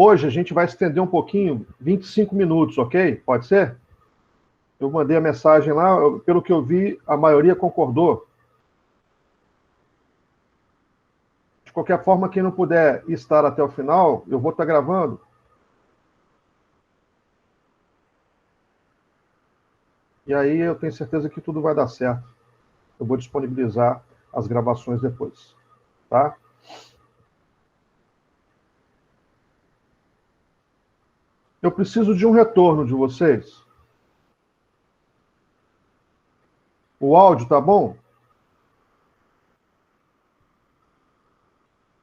Hoje a gente vai estender um pouquinho, 25 minutos, ok? Pode ser? Eu mandei a mensagem lá, pelo que eu vi, a maioria concordou. De qualquer forma, quem não puder estar até o final, eu vou estar gravando. E aí eu tenho certeza que tudo vai dar certo. Eu vou disponibilizar as gravações depois, tá? Eu preciso de um retorno de vocês. O áudio tá bom?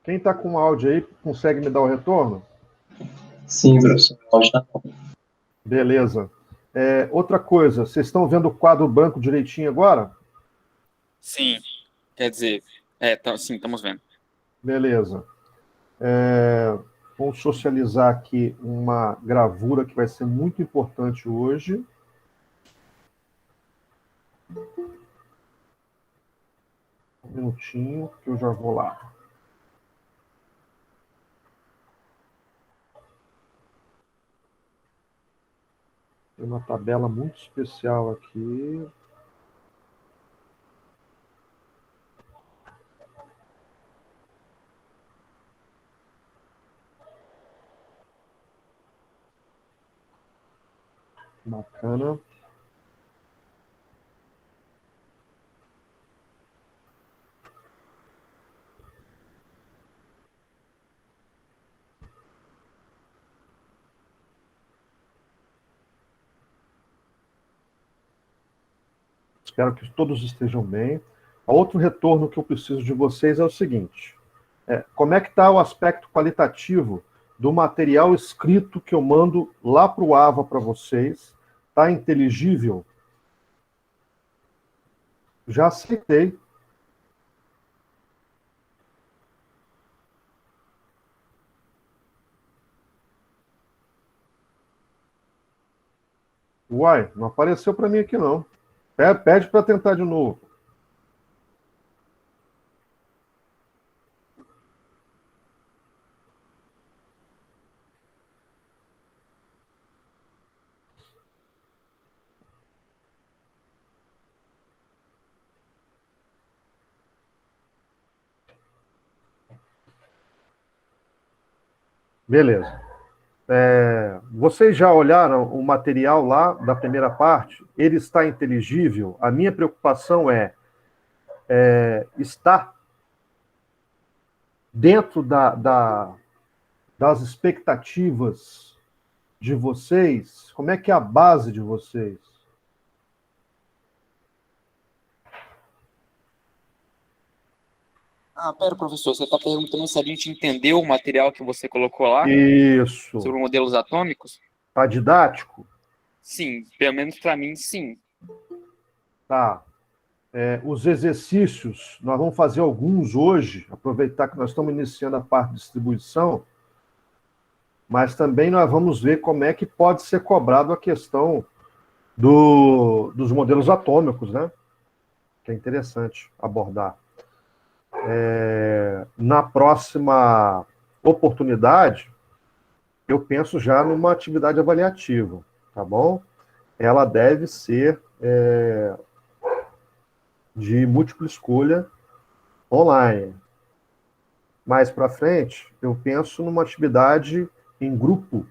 Quem está com o áudio aí consegue me dar o retorno? Sim, professor. Pode estar bom. Beleza. Outra coisa, vocês estão vendo o quadro branco direitinho agora? Sim, quer dizer, sim, estamos vendo. Beleza. Vamos socializar aqui uma gravura que vai ser muito importante hoje. Um minutinho, que eu já vou lá. Tem uma tabela muito especial aqui. Bacana. Espero que todos estejam bem. Outro retorno que eu preciso de vocês é o seguinte. Como é que está o aspecto qualitativo do material escrito que eu mando lá para o AVA para vocês? Está inteligível? Já aceitei. Uai, não apareceu para mim aqui não. Pede para tentar de novo. Beleza. Vocês já olharam o material lá da primeira parte? Ele está inteligível? A minha preocupação está dentro das expectativas de vocês? Como é que é a base de vocês? Pera, professor, você está perguntando se a gente entendeu o material que você colocou lá Isso. sobre modelos atômicos? Tá didático? Sim, pelo menos para mim, sim. Tá. Os exercícios, nós vamos fazer alguns hoje, aproveitar que nós estamos iniciando a parte de distribuição, mas também nós vamos ver como é que pode ser cobrado a questão dos modelos atômicos, né? Que é interessante abordar. Na próxima oportunidade, eu penso já numa atividade avaliativa, tá bom? Ela deve ser de múltipla escolha online. Mais para frente, eu penso numa atividade em grupo,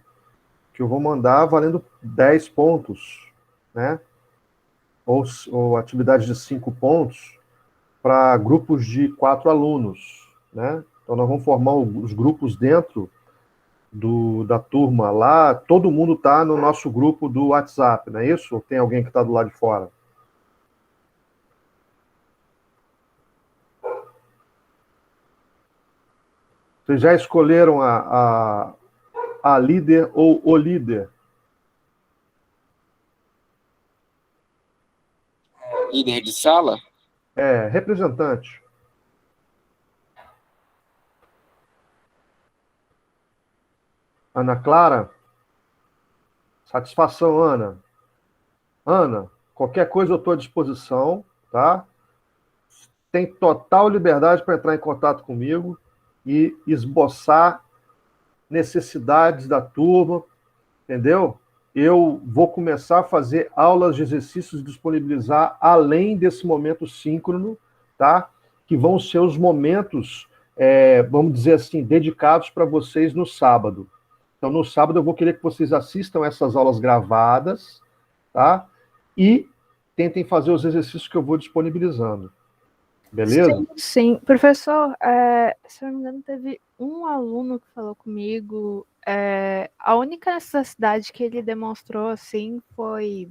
que eu vou mandar valendo 10 pontos, né? Ou atividade de 5 pontos para grupos de 4 alunos, né? Então, nós vamos formar os grupos dentro da turma lá. Todo mundo está no nosso grupo do WhatsApp, não é isso? Ou tem alguém que está do lado de fora? Vocês já escolheram a líder ou o líder? Líder de sala? Representante. Ana Clara? Satisfação, Ana. Ana, qualquer coisa eu estou à disposição, tá? Tem total liberdade para entrar em contato comigo e esboçar necessidades da turma, entendeu? Eu vou começar a fazer aulas de exercícios e disponibilizar além desse momento síncrono, tá? Que vão ser os momentos, vamos dizer assim, dedicados para vocês no sábado. Então, no sábado, eu vou querer que vocês assistam essas aulas gravadas, tá? E tentem fazer os exercícios que eu vou disponibilizando. Beleza? Sim, sim. Professor, se eu não me engano, teve um aluno que falou comigo. A única necessidade que ele demonstrou assim foi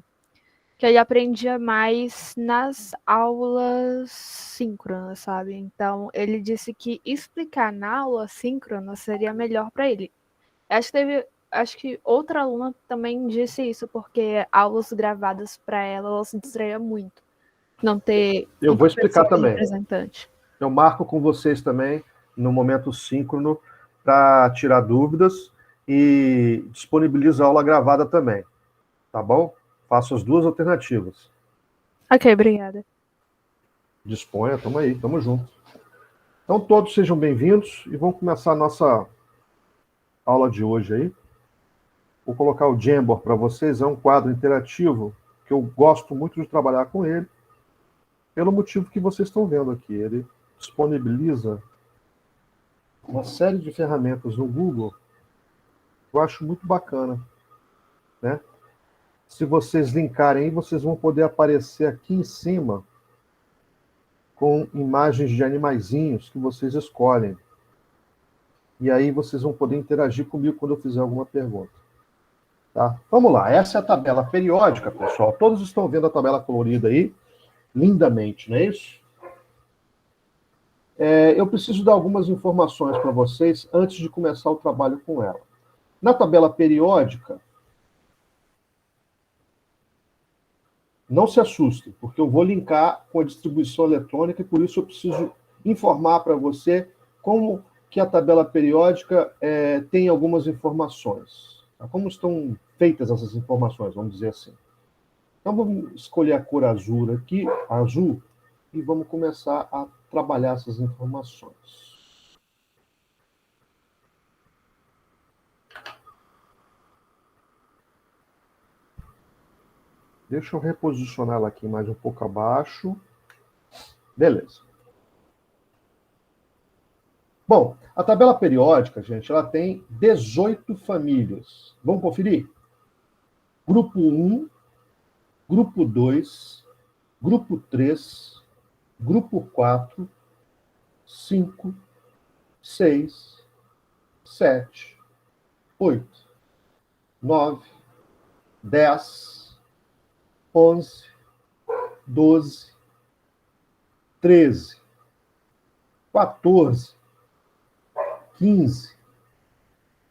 que ele aprendia mais nas aulas síncronas, sabe? Então, ele disse que explicar na aula síncrona seria melhor para ele. Acho que outra aluna também disse isso, porque aulas gravadas para ela, ela se distraía muito. Não ter Eu um vou explicar professor também. representante. Eu marco com vocês também, no momento síncrono, para tirar dúvidas e disponibilizo a aula gravada também. Tá bom? Faço as duas alternativas. Ok, obrigada. Disponha, tamo aí, tamo junto. Então, todos sejam bem-vindos e vamos começar a nossa aula de hoje aí. Vou colocar o Jamboard para vocês, é um quadro interativo que eu gosto muito de trabalhar com ele, pelo motivo que vocês estão vendo aqui. Ele disponibiliza uma série de ferramentas no Google que eu acho muito bacana, né? Se vocês linkarem aí, vocês vão poder aparecer aqui em cima com imagens de animaizinhos que vocês escolhem. E aí vocês vão poder interagir comigo quando eu fizer alguma pergunta. Tá? Vamos lá, essa é a tabela periódica, pessoal. Todos estão vendo a tabela colorida aí, lindamente, não é isso? Eu preciso dar algumas informações para vocês antes de começar o trabalho com ela. Na tabela periódica, não se assustem, porque eu vou linkar com a distribuição eletrônica e por isso eu preciso informar para você como que a tabela periódica tem algumas informações. Tá? Como estão feitas essas informações, vamos dizer assim. Então, vamos escolher a cor azul aqui, e vamos começar a trabalhar essas informações. Deixa eu reposicionar ela aqui mais um pouco abaixo. Beleza. Bom, a tabela periódica, gente, ela tem 18 famílias. Vamos conferir? Grupo 1, Grupo 2, Grupo 3, Grupo 4, 5, 6, 7, 8, 9, 10, 11, 12, 13, 14, 15,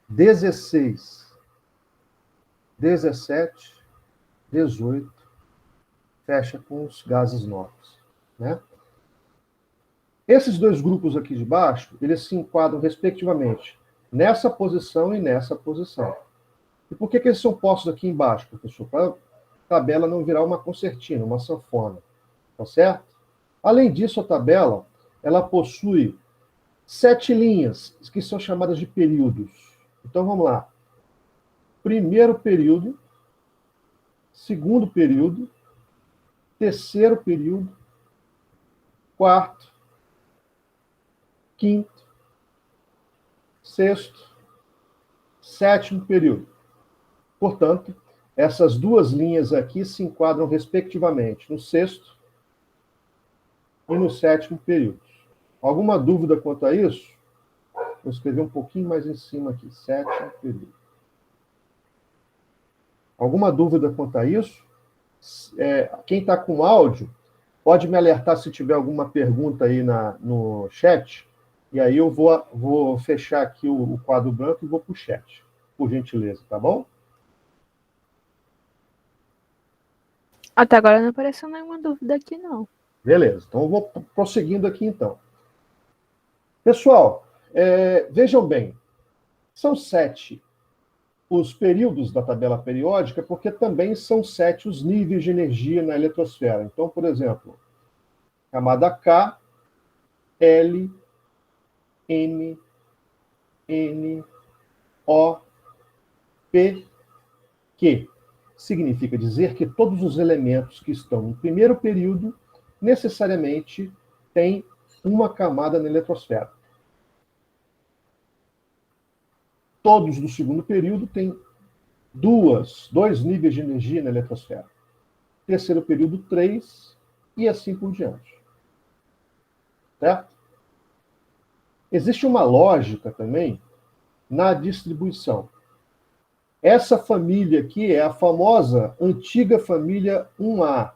16, 17, 18, fecha com os gases novos, né? Esses dois grupos aqui de baixo, eles se enquadram respectivamente nessa posição e nessa posição. E por que eles são postos aqui embaixo, professor? Para a tabela não virar uma concertina, uma sanfona, tá certo? Além disso, a tabela, ela possui 7 linhas, que são chamadas de períodos. Então, vamos lá. Primeiro período, segundo período, terceiro período, quarto, quinto, sexto, sétimo período. Portanto, essas duas linhas aqui se enquadram respectivamente no sexto e no sétimo período. Alguma dúvida quanto a isso? Vou escrever um pouquinho mais em cima aqui, sétimo período. Alguma dúvida quanto a isso? Quem está com áudio, pode me alertar se tiver alguma pergunta aí no chat, e aí eu vou fechar aqui o quadro branco e vou para o chat, por gentileza, tá bom? Até agora não apareceu nenhuma dúvida aqui, não. Beleza, então eu vou prosseguindo aqui então. Pessoal, vejam bem, são 7 os períodos da tabela periódica, porque também são 7 os níveis de energia na eletrosfera. Então, por exemplo, camada K, L, M, N, que significa dizer que todos os elementos que estão no primeiro período necessariamente têm uma camada na eletrosfera. Todos do segundo período têm dois níveis de energia na eletrosfera. Terceiro período, 3, e assim por diante. Certo? Existe uma lógica também na distribuição. Essa família aqui é a famosa antiga família 1A.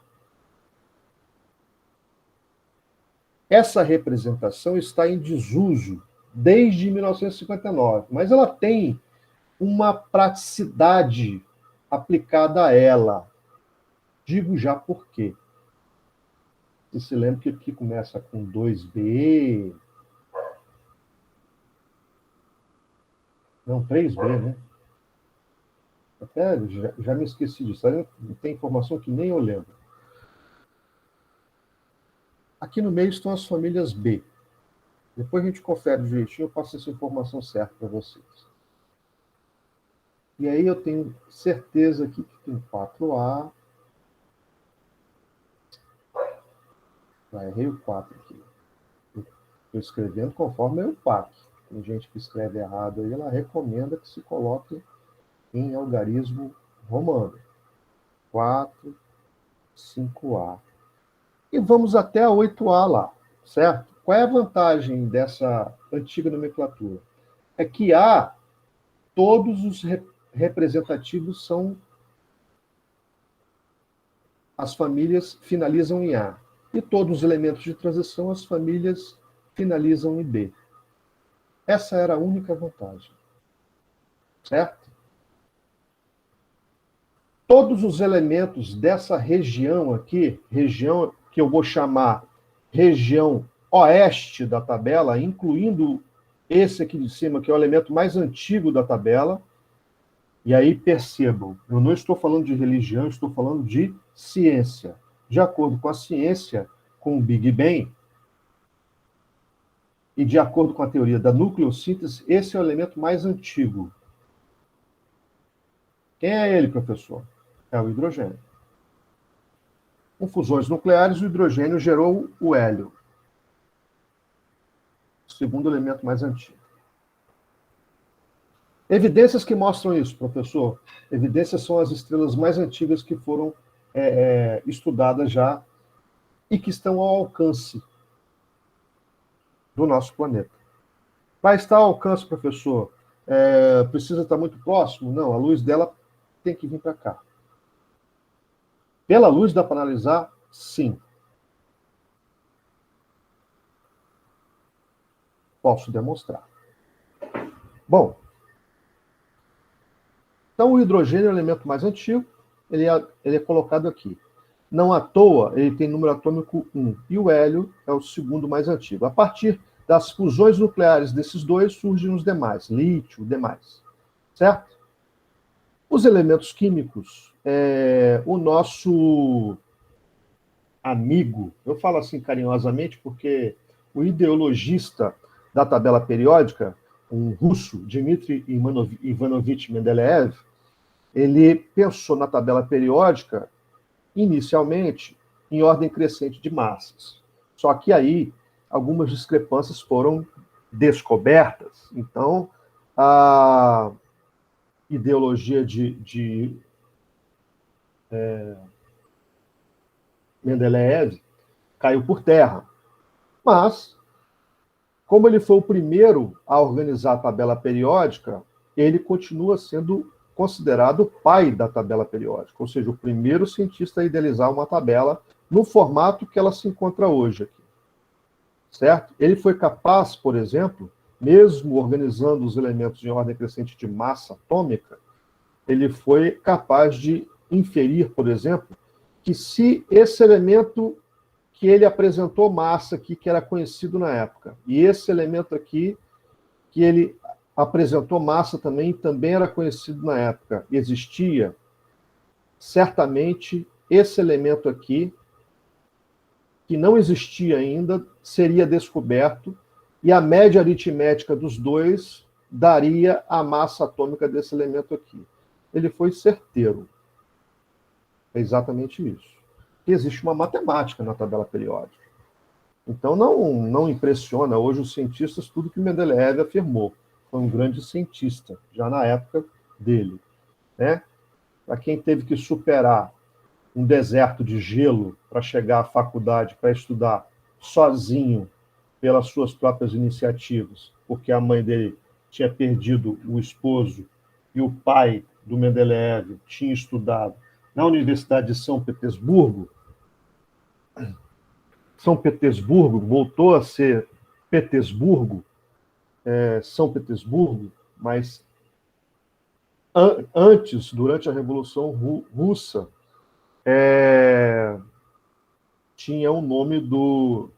Essa representação está em desuso desde 1959, mas ela tem uma praticidade aplicada a ela. Digo já por quê. Você se lembra que aqui começa com 2B... Não, 3B, né? Até já me esqueci disso. Tem informação que nem eu lembro. Aqui no meio estão as famílias B. Depois a gente confere direitinho, eu passo essa informação certa para vocês. E aí eu tenho certeza aqui que tem 4A. Errei o 4 aqui. Estou escrevendo conforme é o PAC. Tem gente que escreve errado aí, ela recomenda que se coloque em algarismo romano. 4, 5A. E vamos até a 8A lá, certo? Qual é a vantagem dessa antiga nomenclatura? É que A, todos os representativos são... As famílias finalizam em A. E todos os elementos de transição, as famílias finalizam em B. Essa era a única vantagem. Certo? Todos os elementos dessa região aqui, região que eu vou chamar região oeste da tabela, incluindo esse aqui de cima, que é o elemento mais antigo da tabela. E aí percebam, eu não estou falando de religião, estou falando de ciência. De acordo com a ciência, com o Big Bang, e de acordo com a teoria da nucleossíntese, esse é o elemento mais antigo. Quem é ele, professor? É o hidrogênio. Com fusões nucleares, o hidrogênio gerou o hélio, o segundo elemento mais antigo. Evidências que mostram isso, professor? Evidências são as estrelas mais antigas que foram estudadas já e que estão ao alcance do nosso planeta. Vai estar ao alcance, professor? Precisa estar muito próximo? Não, a luz dela tem que vir para cá. Pela luz dá para analisar? Sim. Posso demonstrar. Bom, então o hidrogênio é o elemento mais antigo, ele é colocado aqui. Não à toa, ele tem número atômico 1, e o hélio é o segundo mais antigo. A partir das fusões nucleares desses dois, surgem os demais, lítio, demais. Certo? Os elementos químicos, o nosso amigo, eu falo assim carinhosamente porque o ideologista da tabela periódica, um russo, Dmitry Ivanovich Mendeleev, ele pensou na tabela periódica, inicialmente, em ordem crescente de massas. Só que aí, algumas discrepâncias foram descobertas. Então, a ideologia de Mendeleev caiu por terra. Mas, como ele foi o primeiro a organizar a tabela periódica, ele continua sendo considerado o pai da tabela periódica, ou seja, o primeiro cientista a idealizar uma tabela no formato que ela se encontra hoje aqui. Certo? Ele foi capaz, por exemplo, mesmo organizando os elementos em ordem crescente de massa atômica, ele foi capaz de inferir, por exemplo, que se esse elemento que ele apresentou massa aqui, que era conhecido na época, e esse elemento aqui, que ele apresentou massa também era conhecido na época, existia, certamente esse elemento aqui, que não existia ainda, seria descoberto, e a média aritmética dos dois daria a massa atômica desse elemento aqui. Ele foi certeiro. É exatamente isso. Existe uma matemática na tabela periódica. Então, não impressiona hoje os cientistas tudo que Mendeleev afirmou. Foi um grande cientista, já na época dele. Né? Para quem teve que superar um deserto de gelo para chegar à faculdade, para estudar sozinho, pelas suas próprias iniciativas, porque a mãe dele tinha perdido o esposo e o pai do Mendeleev tinha estudado na Universidade de São Petersburgo. São Petersburgo voltou a ser Petersburgo, São Petersburgo, mas antes, durante a Revolução Russa, tinha o nome do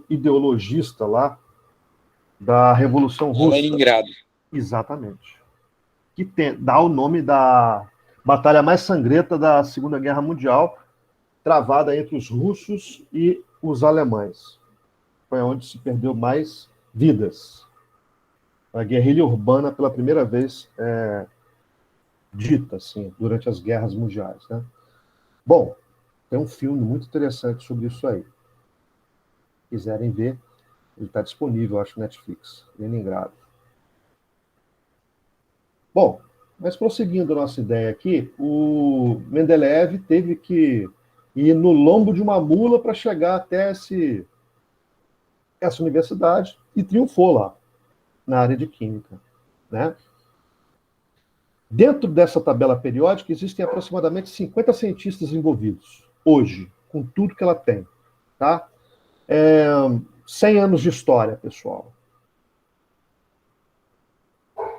ideologista lá da Revolução Russa. Leningrado. Exatamente. Que dá o nome da batalha mais sangrenta da Segunda Guerra Mundial, travada entre os russos e os alemães. Foi onde se perdeu mais vidas. A guerrilha urbana, pela primeira vez, dita assim, durante as guerras mundiais. Né? Bom, tem um filme muito interessante sobre isso aí. Se quiserem ver, ele está disponível, acho, no Netflix. Leningrado. Bom, mas prosseguindo a nossa ideia aqui, o Mendeleev teve que ir no lombo de uma mula para chegar até essa universidade e triunfou lá, na área de química. Né? Dentro dessa tabela periódica, existem aproximadamente 50 cientistas envolvidos, hoje, com tudo que ela tem. Tá? 100 anos de história, pessoal.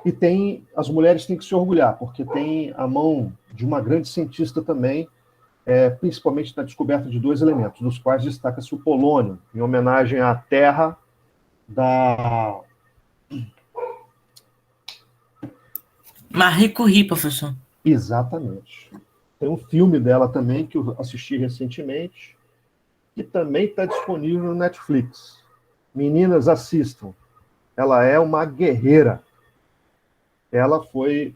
E as mulheres têm que se orgulhar, porque tem a mão de uma grande cientista também, principalmente na descoberta de 2 elementos, dos quais destaca-se o polônio, em homenagem à terra da... Marie Curie, professor. Exatamente. Tem um filme dela também, que eu assisti recentemente, que também está disponível no Netflix. Meninas, assistam. Ela é uma guerreira. Ela foi,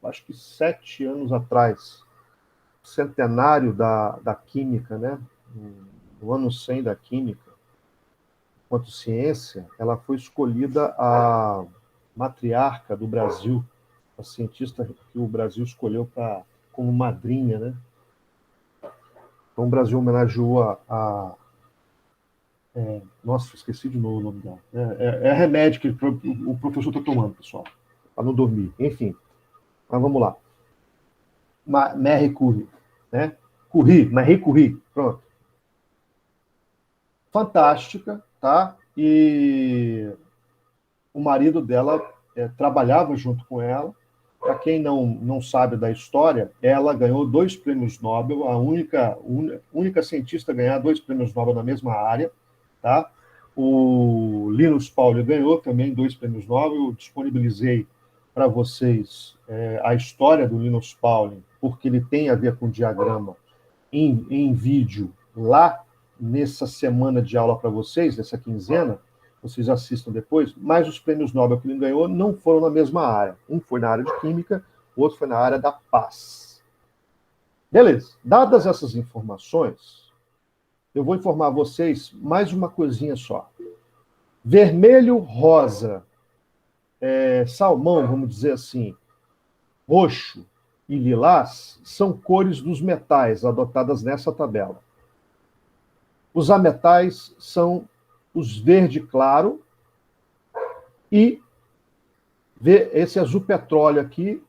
acho que 7 anos atrás, centenário da química, né? No ano 100 da química, quanto ciência, ela foi escolhida a matriarca do Brasil, a cientista que o Brasil escolheu como madrinha, né? Então, o Brasil homenageou nossa, esqueci de novo o nome dela. É remédio que o professor está tomando, pessoal, para não dormir. Enfim, mas vamos lá. Marie Curie, né? Marie Curie, pronto. Fantástica, tá? E o marido dela trabalhava junto com ela. Para quem não sabe da história, ela ganhou 2 prêmios Nobel, a única cientista a ganhar 2 prêmios Nobel na mesma área. Tá? O Linus Pauling ganhou também 2 prêmios Nobel. Eu disponibilizei para vocês a história do Linus Pauling, porque ele tem a ver com diagrama em vídeo lá nessa semana de aula para vocês, nessa quinzena. Vocês assistam depois, mas os prêmios Nobel que ele ganhou não foram na mesma área. Um foi na área de química, o outro foi na área da paz. Beleza. Dadas essas informações, eu vou informar vocês mais uma coisinha só. Vermelho, rosa, salmão, vamos dizer assim, roxo e lilás são cores dos metais adotadas nessa tabela. Os ametais são os verde claro e esse azul petróleo aqui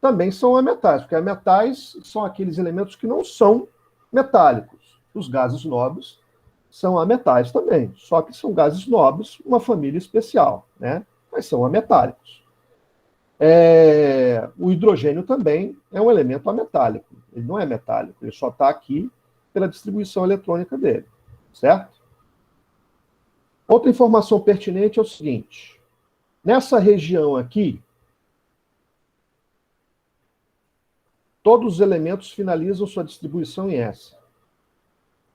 também são ametais, porque ametais são aqueles elementos que não são metálicos. Os gases nobres são ametais também, só que são gases nobres, uma família especial, né? Mas são ametálicos. O hidrogênio também é um elemento ametálico. Ele não é metálico, ele só está aqui pela distribuição eletrônica dele, certo? Outra informação pertinente é o seguinte: nessa região aqui, todos os elementos finalizam sua distribuição em S.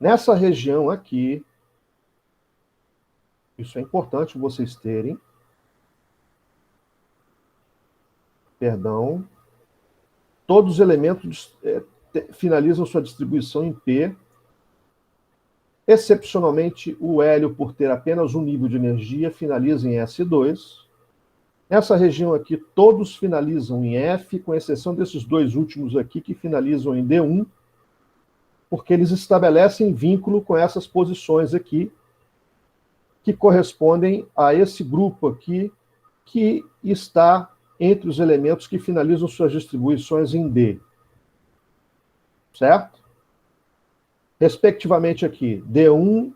Nessa região aqui, Isso é importante vocês terem. Perdão. Todos os elementos finalizam sua distribuição em P. Excepcionalmente, o hélio, por ter apenas um nível de energia, finaliza em S2. Nessa região aqui, todos finalizam em F, com exceção desses dois últimos aqui, que finalizam em D1, porque eles estabelecem vínculo com essas posições aqui, que correspondem a esse grupo aqui, que está entre os elementos que finalizam suas distribuições em D. Certo? Respectivamente aqui, D1,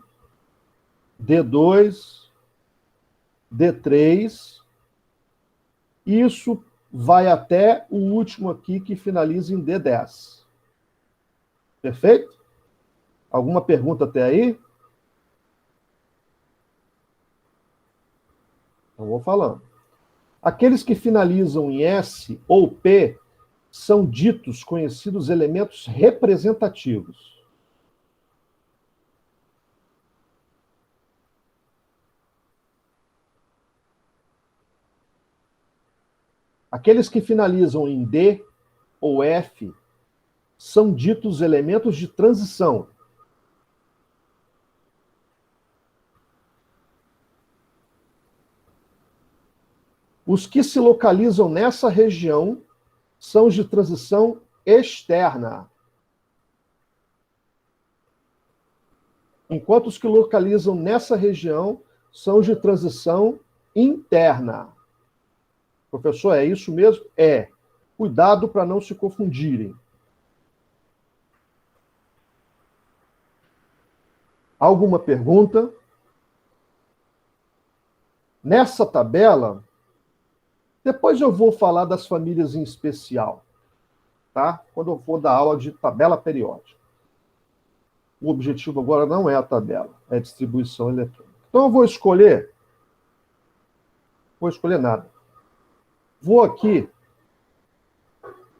D2, D3. Isso vai até o último aqui, que finaliza em D10. Perfeito? Alguma pergunta até aí? Então vou falando. Aqueles que finalizam em S ou P são ditos conhecidos elementos representativos. Aqueles que finalizam em D ou F são ditos elementos de transição. Os que se localizam nessa região são os de transição externa. Enquanto os que localizam nessa região são os de transição interna. Professor, é isso mesmo? É. Cuidado para não se confundirem. Alguma pergunta? Nessa tabela, depois eu vou falar das famílias em especial, tá? Quando eu for dar aula de tabela periódica. O objetivo agora não é a tabela, é a distribuição eletrônica. Então eu vou escolher nada. Vou aqui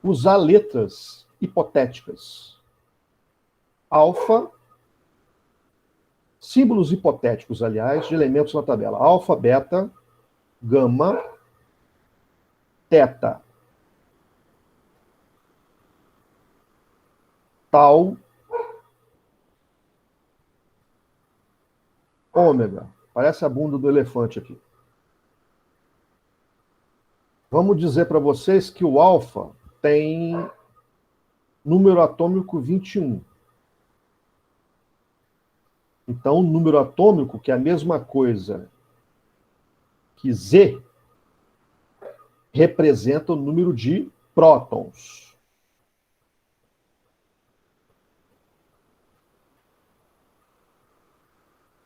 usar letras hipotéticas. Alfa, símbolos hipotéticos, aliás, de elementos na tabela. Alfa, beta, gama, teta, tal, ômega. Parece a bunda do elefante aqui. Vamos dizer para vocês que o alfa tem número atômico 21. Então, o número atômico, que é a mesma coisa que Z, representa o número de prótons.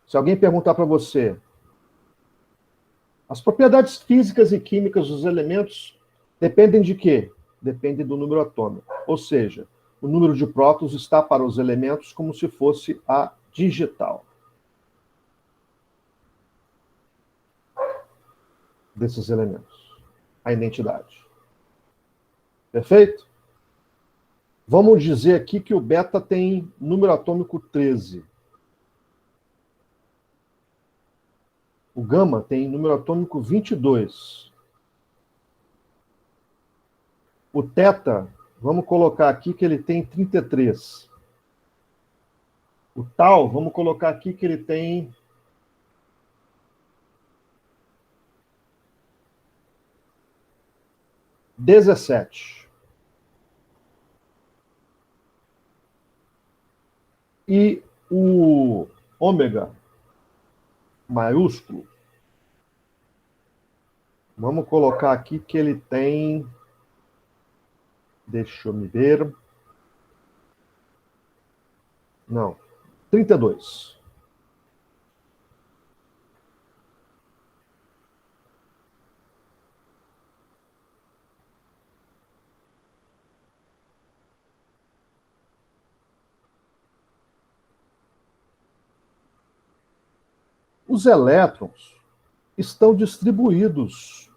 Se alguém perguntar para você, as propriedades físicas e químicas dos elementos dependem de quê? Dependem do número atômico. Ou seja, o número de prótons está para os elementos como se fosse a digital desses elementos, a identidade. Perfeito? Vamos dizer aqui que o beta tem número atômico 13. O gama tem número atômico 22. O teta, vamos colocar aqui que ele tem 33. O tal, vamos colocar aqui que ele tem 17. E o ômega maiúsculo, vamos colocar aqui que ele tem, deixa eu me ver, não, 32. Os elétrons estão distribuídos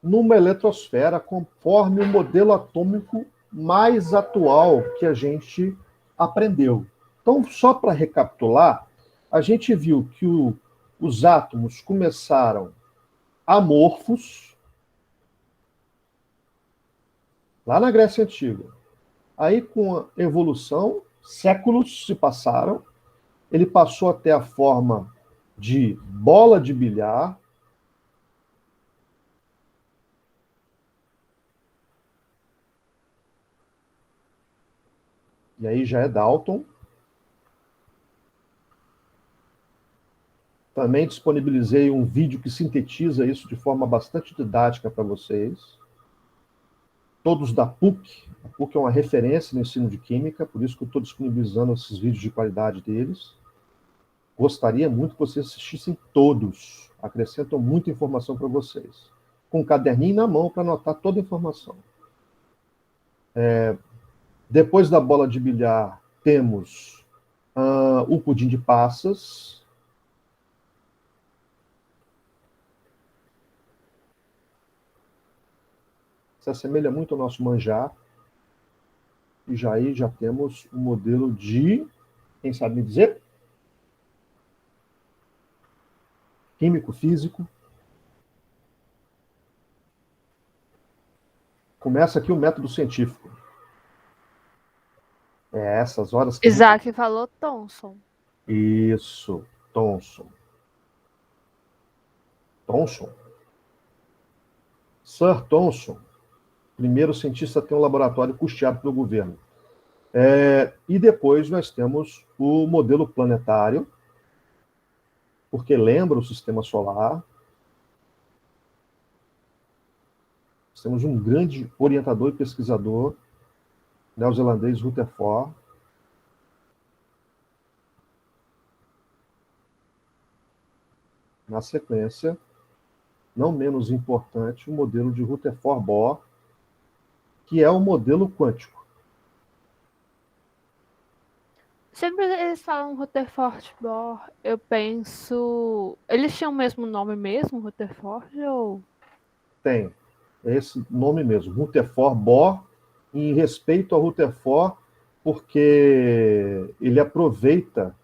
numa eletrosfera conforme o modelo atômico mais atual que a gente aprendeu. Então, só para recapitular, a gente viu que os átomos começaram amorfos, lá na Grécia Antiga. Aí, com a evolução, séculos se passaram, ele passou a ter a forma de bola de bilhar. E aí já é Dalton. Também disponibilizei um vídeo que sintetiza isso de forma bastante didática para vocês. Todos da PUC. A PUC é uma referência no ensino de Química, por isso que eu estou disponibilizando esses vídeos de qualidade deles. Gostaria muito que vocês assistissem todos. Acrescentam muita informação para vocês. Com um caderninho na mão para anotar toda a informação. Depois da bola de bilhar, temos o pudim de passas. Se assemelha muito ao nosso manjar. E já temos um modelo de, quem sabe me dizer? Químico, físico. Começa aqui o método científico. É essas horas que... Isaac falou Thomson. Isso, Thomson. Thomson. Sir Thomson, primeiro cientista a ter um laboratório custeado pelo governo. E depois nós temos o modelo planetário, porque lembra o sistema solar. Nós temos um grande orientador e pesquisador, neozelandês Rutherford. Na sequência, não menos importante, o modelo de Rutherford-Bohr, que é o modelo quântico. Sempre eles falam Rutherford-Bohr, eu penso... Eles tinham o mesmo nome mesmo, Rutherford, ou... Tem. É esse nome mesmo, Rutherford-Bohr, em respeito ao Rutherford, porque ele aproveita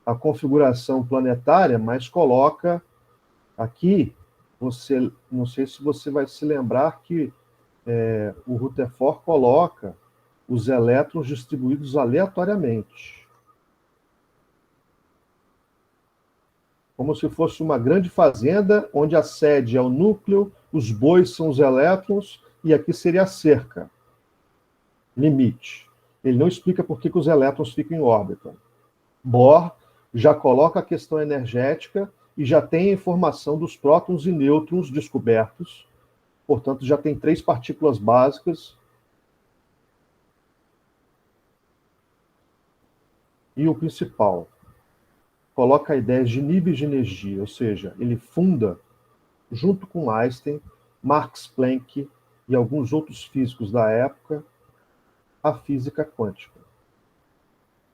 a configuração planetária, mas coloca aqui, não sei se você vai se lembrar que o Rutherford coloca os elétrons distribuídos aleatoriamente. Como se fosse uma grande fazenda, onde a sede é o núcleo, os bois são os elétrons, e aqui seria a cerca. Limite. Ele não explica por que os elétrons ficam em órbita. Bohr já coloca a questão energética e já tem a informação dos prótons e nêutrons descobertos. Portanto, já tem 3 partículas básicas. E o principal, coloca a ideia de níveis de energia, ou seja, ele funda, junto com Einstein, Max Planck e alguns outros físicos da época, a física quântica.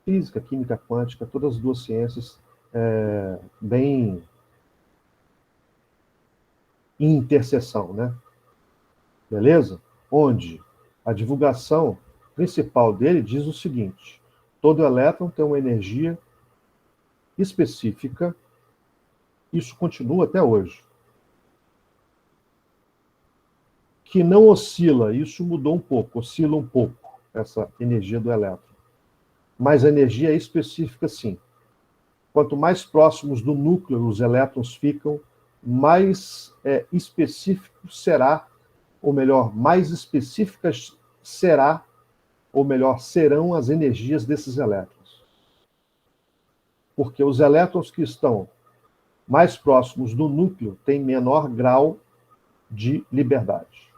Física, química quântica, todas as duas ciências bem em interseção, né? Beleza? Onde a divulgação principal dele diz o seguinte: todo elétron tem uma energia específica, isso continua até hoje, que não oscila, isso mudou um pouco, oscila um pouco, essa energia do elétron. Mas a energia é específica, sim. Quanto mais próximos do núcleo os elétrons ficam, mais específico será, ou melhor, mais específicas será, ou melhor, serão as energias desses elétrons. Porque os elétrons que estão mais próximos do núcleo têm menor grau de liberdade.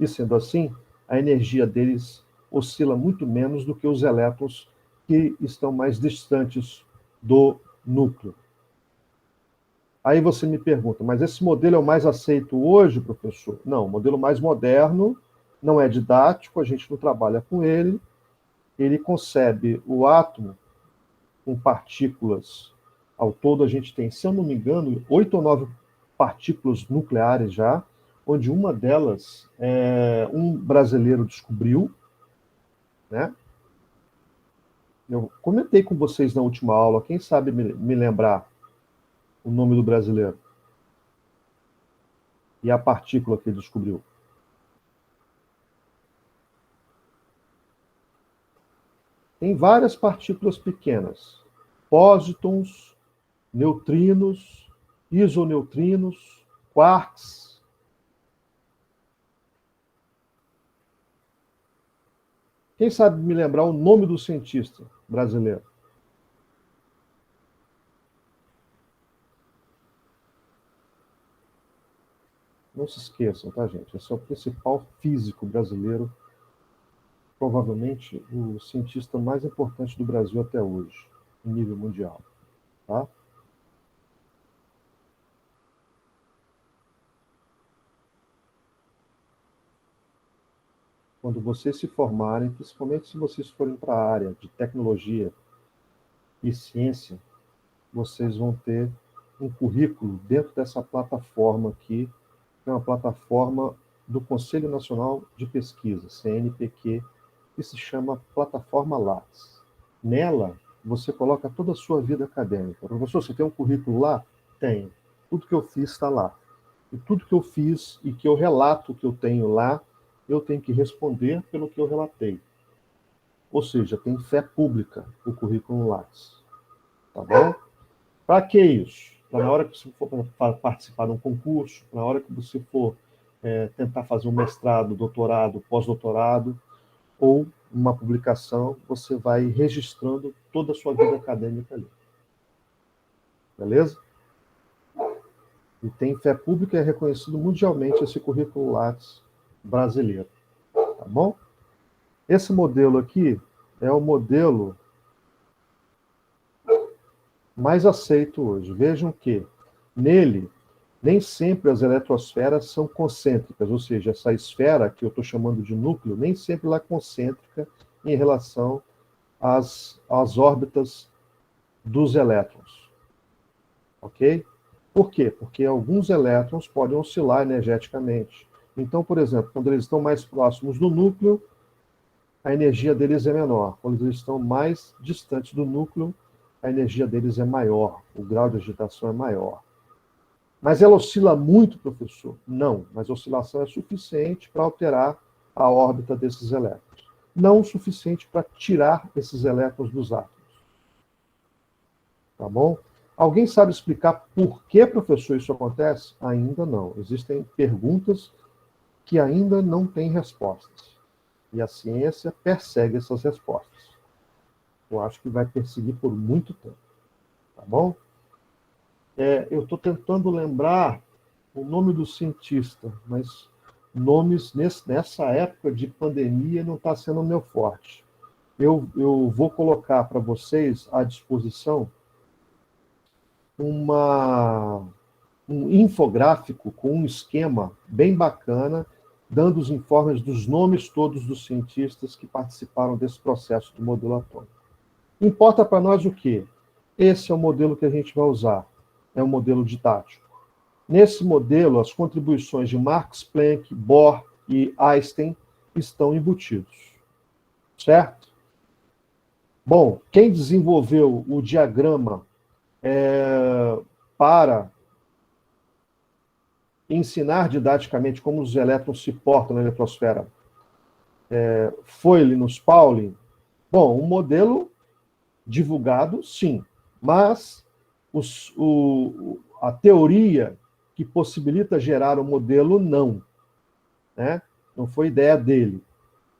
E sendo assim, a energia deles oscila muito menos do que os elétrons que estão mais distantes do núcleo. Aí você me pergunta, mas esse modelo é o mais aceito hoje, professor? Não, o modelo mais moderno, não é didático, a gente não trabalha com ele. Ele concebe o átomo com partículas. Ao todo a gente tem, se eu não me engano, 8 ou 9 partículas nucleares já, onde uma delas um brasileiro descobriu, né? Eu comentei com vocês na última aula, quem sabe me lembrar o nome do brasileiro? E a partícula que ele descobriu? Tem várias partículas pequenas. Pósitons, neutrinos, isoneutrinos, quarks. Quem sabe me lembrar o nome do cientista brasileiro? Não se esqueçam, tá, gente? Esse é o principal físico brasileiro, provavelmente o cientista mais importante do Brasil até hoje, em nível mundial, tá? Quando vocês se formarem, principalmente se vocês forem para a área de tecnologia e ciência, vocês vão ter um currículo dentro dessa plataforma aqui, que é uma plataforma do Conselho Nacional de Pesquisa, CNPq, que se chama Plataforma Lattes. Nela, você coloca toda a sua vida acadêmica. Professor, você tem um currículo lá? Tenho. Tudo que eu fiz está lá. E tudo que eu fiz e que eu relato que eu tenho lá, eu tenho que responder pelo que eu relatei. Ou seja, tem fé pública o currículo Lattes. Tá bom? Para que isso? Para na hora que você for participar de um concurso, na hora que você for tentar fazer um mestrado, doutorado, pós-doutorado, ou uma publicação, você vai registrando toda a sua vida acadêmica ali. Beleza? E tem fé pública, é reconhecido mundialmente esse currículo Lattes brasileiro. Tá bom? Esse modelo aqui é o modelo mais aceito hoje. Vejam que nele nem sempre as eletrosferas são concêntricas, ou seja, essa esfera que eu estou chamando de núcleo, nem sempre ela é concêntrica em relação às órbitas dos elétrons. Ok? Por quê? Porque alguns elétrons podem oscilar energeticamente. Então, por exemplo, quando eles estão mais próximos do núcleo, a energia deles é menor. Quando eles estão mais distantes do núcleo, a energia deles é maior, o grau de agitação é maior. Mas ela oscila muito, professor? Não, mas a oscilação é suficiente para alterar a órbita desses elétrons. Não o suficiente para tirar esses elétrons dos átomos. Tá bom? Alguém sabe explicar por que, professor, isso acontece? Ainda não. Existem perguntas que ainda não têm respostas. E a ciência persegue essas respostas. Eu acho que vai perseguir por muito tempo. Tá bom? Eu estou tentando lembrar o nome do cientista, mas nomes nessa época de pandemia não está sendo o meu forte. Eu vou colocar para vocês à disposição um infográfico com um esquema bem bacana, dando os informes dos nomes todos dos cientistas que participaram desse processo do modelo atômico. Importa para nós o quê? Esse é o modelo que a gente vai usar. É um modelo didático. Nesse modelo, as contribuições de Max Planck, Bohr e Einstein estão embutidos. Certo? Bom, quem desenvolveu o diagrama para ensinar didaticamente como os elétrons se portam na eletrosfera foi Linus Pauling? Bom, um modelo divulgado, sim, mas a teoria que possibilita gerar o modelo, não. Né? Não foi ideia dele.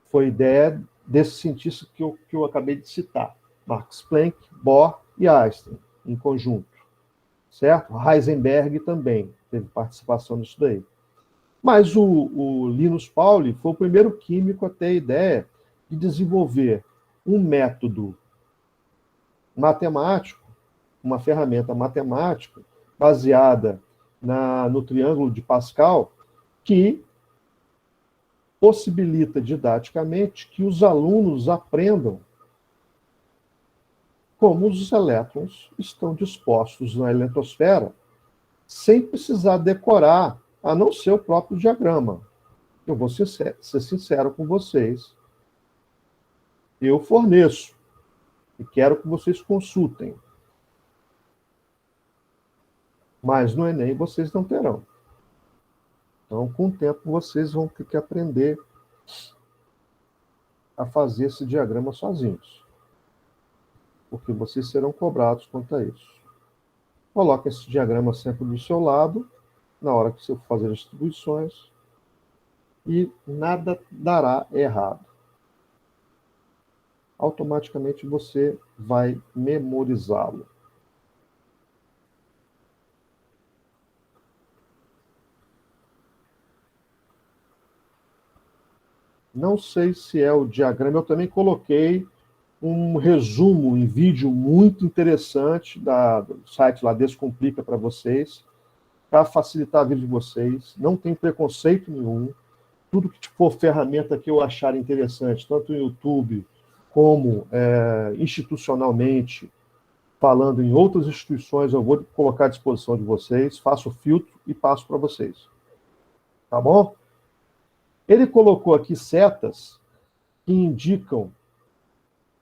Foi ideia desse cientista que eu acabei de citar. Max Planck, Bohr e Einstein, em conjunto. Certo? Heisenberg também teve participação nisso daí. Mas o Linus Pauling foi o primeiro químico a ter a ideia de desenvolver um método matemático, uma ferramenta matemática baseada no triângulo de Pascal, que possibilita didaticamente que os alunos aprendam como os elétrons estão dispostos na eletrosfera, sem precisar decorar, a não ser o próprio diagrama. Eu vou ser sincero com vocês. Eu forneço E quero que vocês consultem. Mas no Enem vocês não terão. Então, com o tempo, vocês vão ter que aprender a fazer esse diagrama sozinhos. Porque vocês serão cobrados quanto a isso. Coloque esse diagrama sempre do seu lado, na hora que você for fazer as distribuições, e nada dará errado. Automaticamente você vai memorizá-lo. Não sei se é o diagrama, eu também coloquei um resumo em vídeo muito interessante do site lá Descomplica para vocês, para facilitar a vida de vocês. Não tem preconceito nenhum. Tudo que for ferramenta que eu achar interessante, tanto no YouTube como institucionalmente, falando em outras instituições, eu vou colocar à disposição de vocês, faço o filtro e passo para vocês. Tá bom? Ele colocou aqui setas que indicam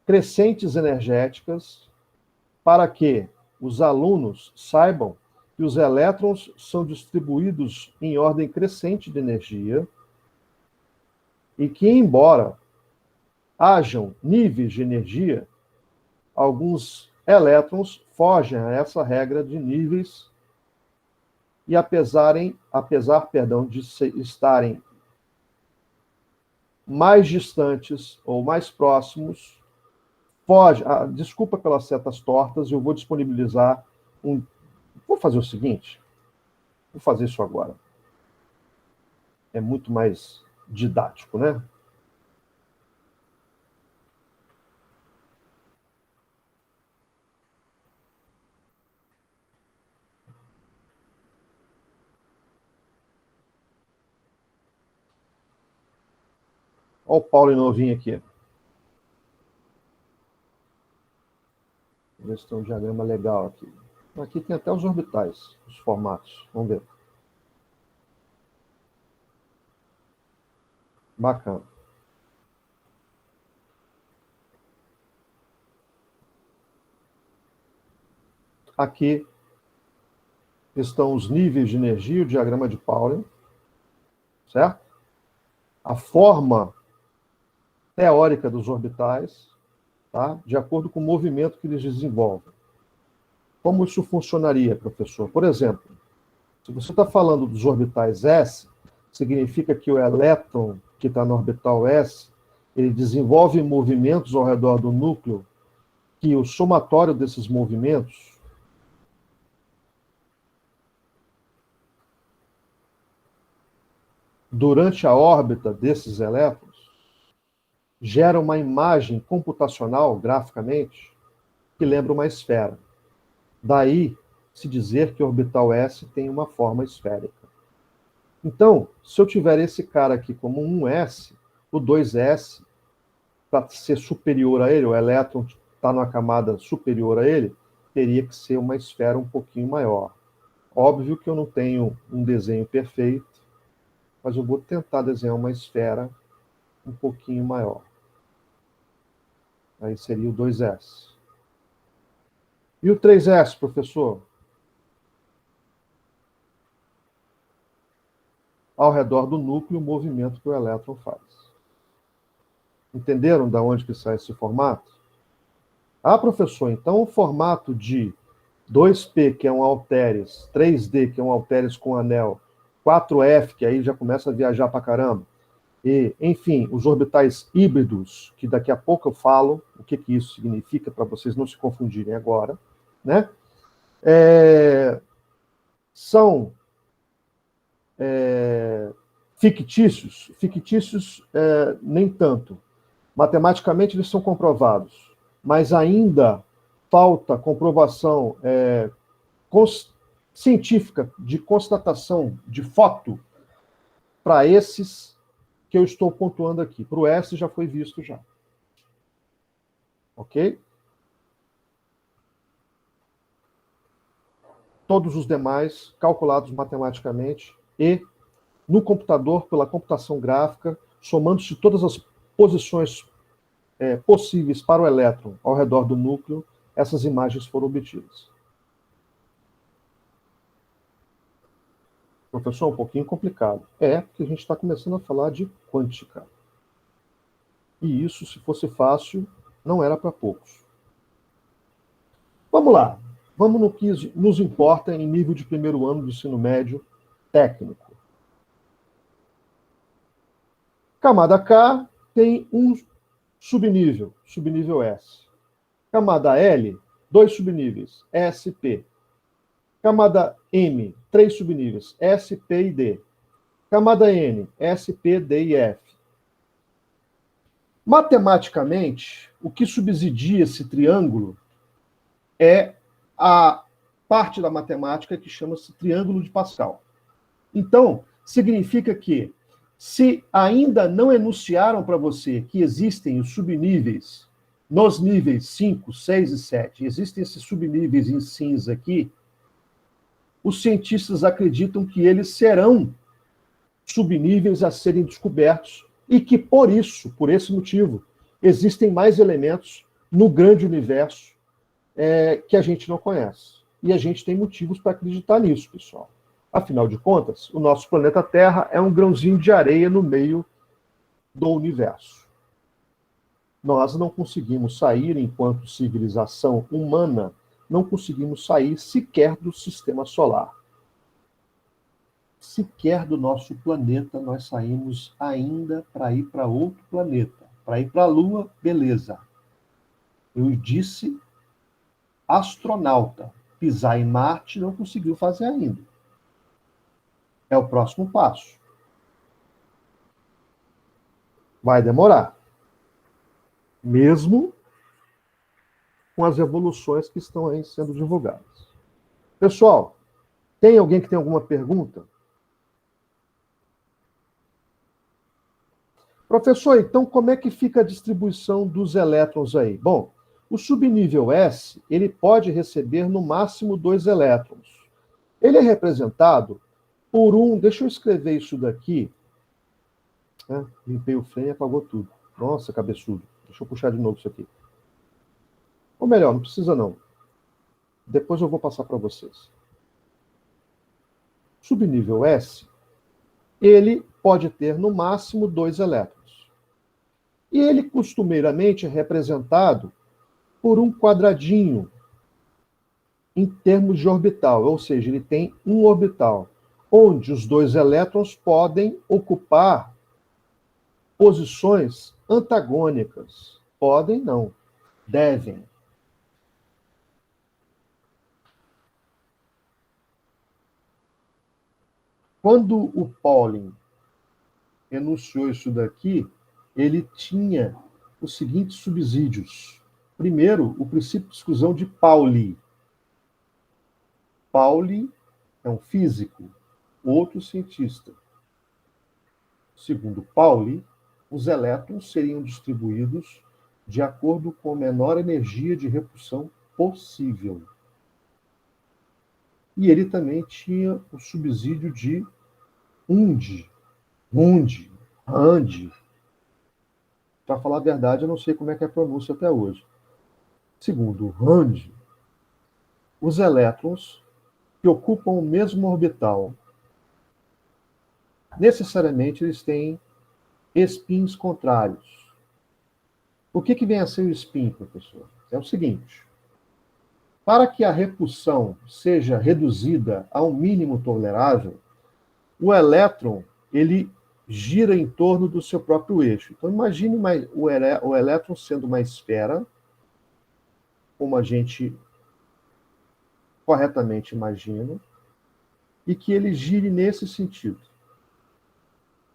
crescentes energéticas para que os alunos saibam que os elétrons são distribuídos em ordem crescente de energia e que, embora hajam níveis de energia, alguns elétrons fogem a essa regra de níveis e, apesar de estarem mais distantes ou mais próximos, desculpa pelas setas tortas, eu vou disponibilizar Vou fazer o seguinte, vou fazer isso agora. É muito mais didático, né? Olha o Paulo novinho aqui. Vamos ver se tem um diagrama legal aqui. Aqui tem até os orbitais, os formatos. Vamos ver. Bacana. Aqui estão os níveis de energia, o diagrama de Pauli, certo? A forma teórica dos orbitais, tá? De acordo com o movimento que eles desenvolvem. Como isso funcionaria, professor? Por exemplo, se você está falando dos orbitais S, significa que o elétron que está no orbital S, ele desenvolve movimentos ao redor do núcleo, que o somatório desses movimentos durante a órbita desses elétrons gera uma imagem computacional, graficamente, que lembra uma esfera. Daí se dizer que o orbital S tem uma forma esférica. Então, se eu tiver esse cara aqui como um S, o 2S, para ser superior a ele, o elétron está numa camada superior a ele, teria que ser uma esfera um pouquinho maior. Óbvio que eu não tenho um desenho perfeito, mas eu vou tentar desenhar uma esfera um pouquinho maior. Aí seria o 2S. E o 3S, professor? Ao redor do núcleo, o movimento que o elétron faz. Entenderam de onde que sai esse formato? Ah, professor, então o formato de 2P, que é um halteres, 3D, que é um halteres com anel, 4F, que aí já começa a viajar pra caramba, e, enfim, os orbitais híbridos, que daqui a pouco eu falo o que isso significa, para vocês não se confundirem agora, né? São fictícios? Fictícios nem tanto. Matematicamente eles são comprovados, mas ainda falta comprovação científica de constatação de foto para esses que eu estou pontuando aqui. Para o S já foi visto já. Ok? Todos os demais calculados matematicamente e no computador pela computação gráfica, somando-se todas as posições possíveis para o elétron ao redor do núcleo, essas imagens foram obtidas. Professor, um pouquinho complicado. Porque a gente está começando a falar de quântica. E isso, se fosse fácil, não era para poucos. Vamos lá. Vamos no que nos importa em nível de primeiro ano do ensino médio técnico. Camada K tem um subnível, subnível S. Camada L, 2 subníveis, S, P. Camada M, 3 subníveis, S, P e D. Camada N, S, P, D e F. Matematicamente, o que subsidia esse triângulo é a parte da matemática que chama-se triângulo de Pascal. Então, significa que, se ainda não enunciaram para você que existem os subníveis nos níveis 5, 6 e 7, existem esses subníveis em cinza aqui, os cientistas acreditam que eles serão subníveis a serem descobertos e que, por esse motivo, existem mais elementos no grande universo que a gente não conhece. E a gente tem motivos para acreditar nisso, pessoal. Afinal de contas, o nosso planeta Terra é um grãozinho de areia no meio do universo. Nós não conseguimos sair, enquanto civilização humana, não conseguimos sair sequer do sistema solar. Sequer do nosso planeta nós saímos ainda para ir para outro planeta. Para ir para a Lua, beleza. Eu disse astronauta. Pisar em Marte não conseguiu fazer ainda. É o próximo passo. Vai demorar. Mesmo com as evoluções que estão aí sendo divulgadas. Pessoal, tem alguém que tem alguma pergunta? Professor, então como é que fica a distribuição dos elétrons aí? Bom, o subnível S, ele pode receber no máximo 2 elétrons. Ele é representado por deixa eu escrever isso daqui. Limpei o frame e apagou tudo. Nossa, cabeçudo. Deixa eu puxar de novo isso aqui. Ou melhor, não precisa não. Depois eu vou passar para vocês. Subnível S, ele pode ter no máximo 2 elétrons. E ele costumeiramente é representado por um quadradinho em termos de orbital, ou seja, ele tem um orbital, onde os 2 elétrons podem ocupar posições antagônicas. Podem não, devem. Quando o Pauling enunciou isso daqui, ele tinha os seguintes subsídios. Primeiro, o princípio de exclusão de Pauli. Pauli é um físico, outro cientista. Segundo Pauli, os elétrons seriam distribuídos de acordo com a menor energia de repulsão possível. E ele também tinha o subsídio de Randi. Para falar a verdade, eu não sei como é que é a pronúncia até hoje. Segundo Randi, os elétrons que ocupam o mesmo orbital, necessariamente eles têm spins contrários. O que vem a ser o spin, professor? É o seguinte: para que a repulsão seja reduzida a um mínimo tolerável, o elétron ele gira em torno do seu próprio eixo. Então, imagine o elétron sendo uma esfera, como a gente corretamente imagina, e que ele gire nesse sentido.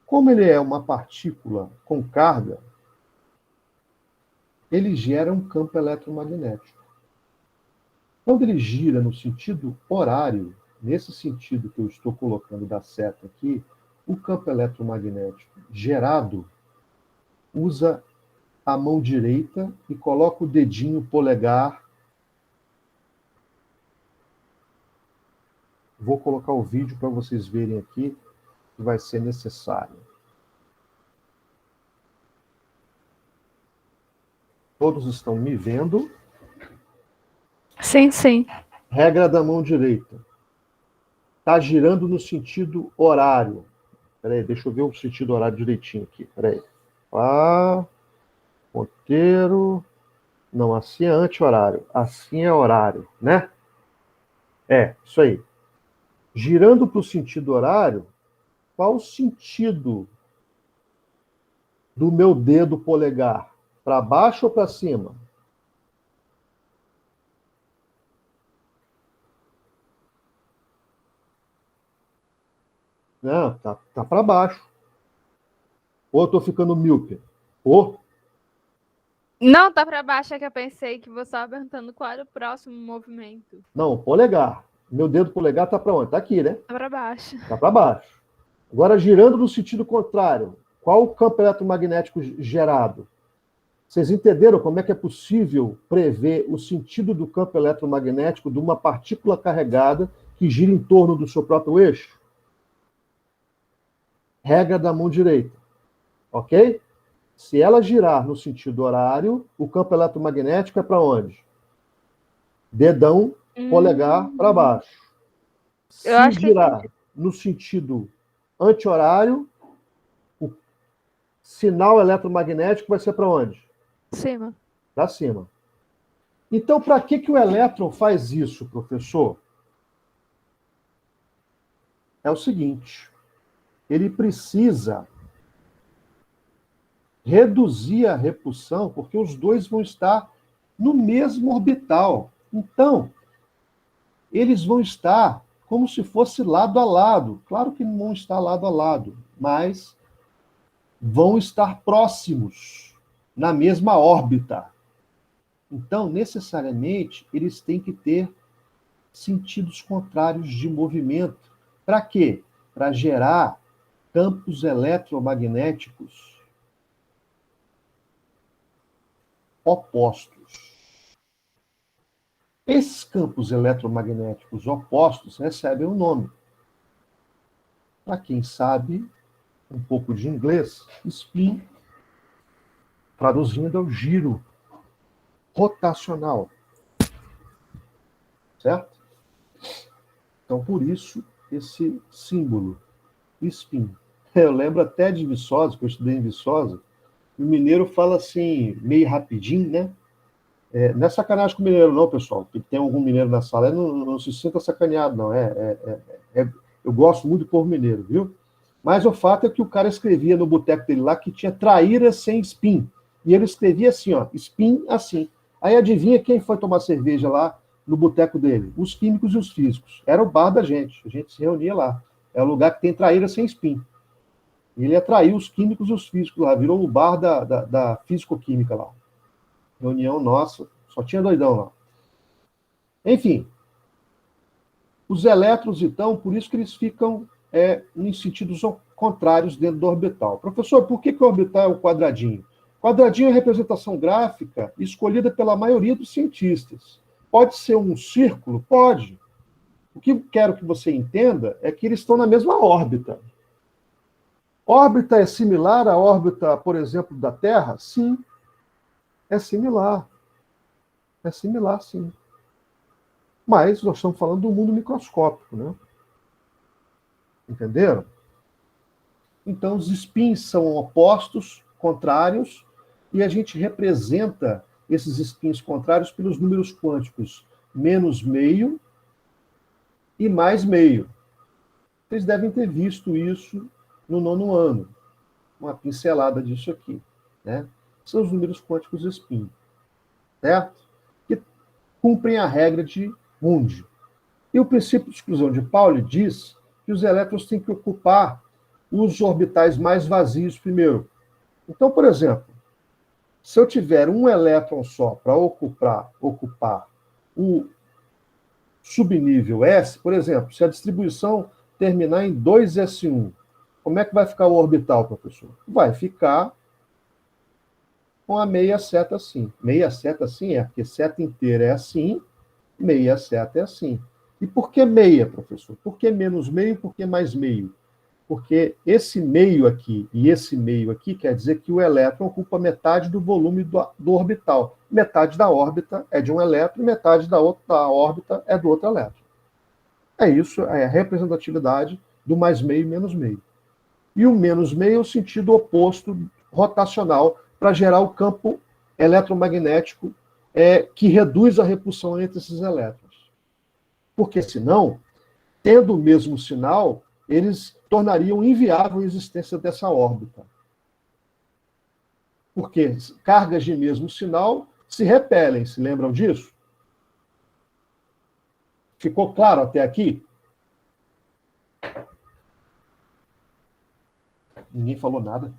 Como ele é uma partícula com carga, ele gera um campo eletromagnético. Quando ele gira no sentido horário, nesse sentido que eu estou colocando da seta aqui, o campo eletromagnético gerado usa a mão direita e coloca o dedinho polegar. Vou colocar o vídeo para vocês verem aqui, que vai ser necessário. Todos estão me vendo. Sim, sim. Regra da mão direita. Está girando no sentido horário. Peraí, deixa eu ver o sentido horário direitinho aqui. Peraí. Ponteiro. Não, assim é anti-horário. Assim é horário, né? Isso aí. Girando para o sentido horário, qual o sentido do meu dedo polegar? Para baixo ou para cima? Não, tá para baixo. Ou eu tô ficando míope? Ou Não, tá pra baixo, é que eu pensei que você estava perguntando qual era o próximo movimento. não, polegar. Meu dedo polegar tá para onde? Tá aqui, né? Tá pra baixo. Tá para baixo. Agora, girando no sentido contrário, qual o campo eletromagnético gerado? Vocês entenderam como é que é possível prever o sentido do campo eletromagnético de uma partícula carregada que gira em torno do seu próprio eixo? Regra da mão direita. Ok? Se ela girar no sentido horário, o campo eletromagnético é para onde? Dedão, polegar para baixo. Se Eu acho que girar no sentido anti-horário, o sinal eletromagnético vai ser para onde? cima. Para cima. Então, para que o elétron faz isso, professor? É o seguinte, ele precisa reduzir a repulsão, porque os dois vão estar no mesmo orbital. Então, eles vão estar como se fosse lado a lado. Claro que não vão estar lado a lado, mas vão estar próximos, na mesma órbita. Então, necessariamente, eles têm que ter sentidos contrários de movimento. Para quê? Para gerar campos eletromagnéticos opostos. Esses campos eletromagnéticos opostos recebem um nome. Para quem sabe um pouco de inglês, spin, traduzindo, é o giro rotacional. Certo? Então, por isso, esse símbolo, spin. Eu lembro até de Viçosa, que eu estudei em Viçosa, e o mineiro fala assim, meio rapidinho, né? Não é sacanagem com o mineiro, não, pessoal. Porque tem algum mineiro na sala, não se sinta sacaneado, não. Eu gosto muito do povo mineiro, viu? Mas o fato é que o cara escrevia no boteco dele lá que tinha traíra sem spin. E ele escrevia assim, ó, spin assim. Aí adivinha quem foi tomar cerveja lá no boteco dele? Os químicos e os físicos. Era o bar da gente. A gente se reunia lá. É o lugar que tem traíra sem spin. E ele atraiu os químicos e os físicos lá. Virou o bar da físico-química lá. Reunião nossa. Só tinha doidão lá. Enfim. Os elétrons, então, por isso que eles ficam em sentidos contrários dentro do orbital. Professor, por que o orbital é o quadradinho? Quadradinho é a representação gráfica escolhida pela maioria dos cientistas. Pode ser um círculo? Pode. O que eu quero que você entenda é que eles estão na mesma órbita. Órbita é similar à órbita, por exemplo, da Terra? Sim. É similar. É similar, sim. Mas nós estamos falando do mundo microscópico, né? Entenderam? Então, os spins são opostos, contrários, e a gente representa esses spins contrários pelos números quânticos menos meio e mais meio. Vocês devem ter visto isso no 9º ano, uma pincelada disso aqui, né? São os números quânticos spin, certo? Que cumprem a regra de Mund. E o princípio de exclusão de Pauli diz que os elétrons têm que ocupar os orbitais mais vazios primeiro. Então, por exemplo, se eu tiver um elétron só para ocupar o subnível S, por exemplo, se a distribuição terminar em 2s1, como é que vai ficar o orbital, professor? Vai ficar com a meia seta assim. Meia seta assim porque seta inteira é assim, meia seta é assim. E por que meia, professor? Por que menos meio, por que mais meio? Porque esse meio aqui e esse meio aqui quer dizer que o elétron ocupa metade do volume do orbital. Metade da órbita é de um elétron e metade da órbita é do outro elétron. É isso, é a representatividade do mais meio e menos meio. E o menos meio é o sentido oposto rotacional para gerar o campo eletromagnético que reduz a repulsão entre esses elétrons. Porque senão, tendo o mesmo sinal, eles tornariam inviável a existência dessa órbita. Porque cargas de mesmo sinal se repelem, se lembram disso? Ficou claro até aqui? Ninguém falou nada.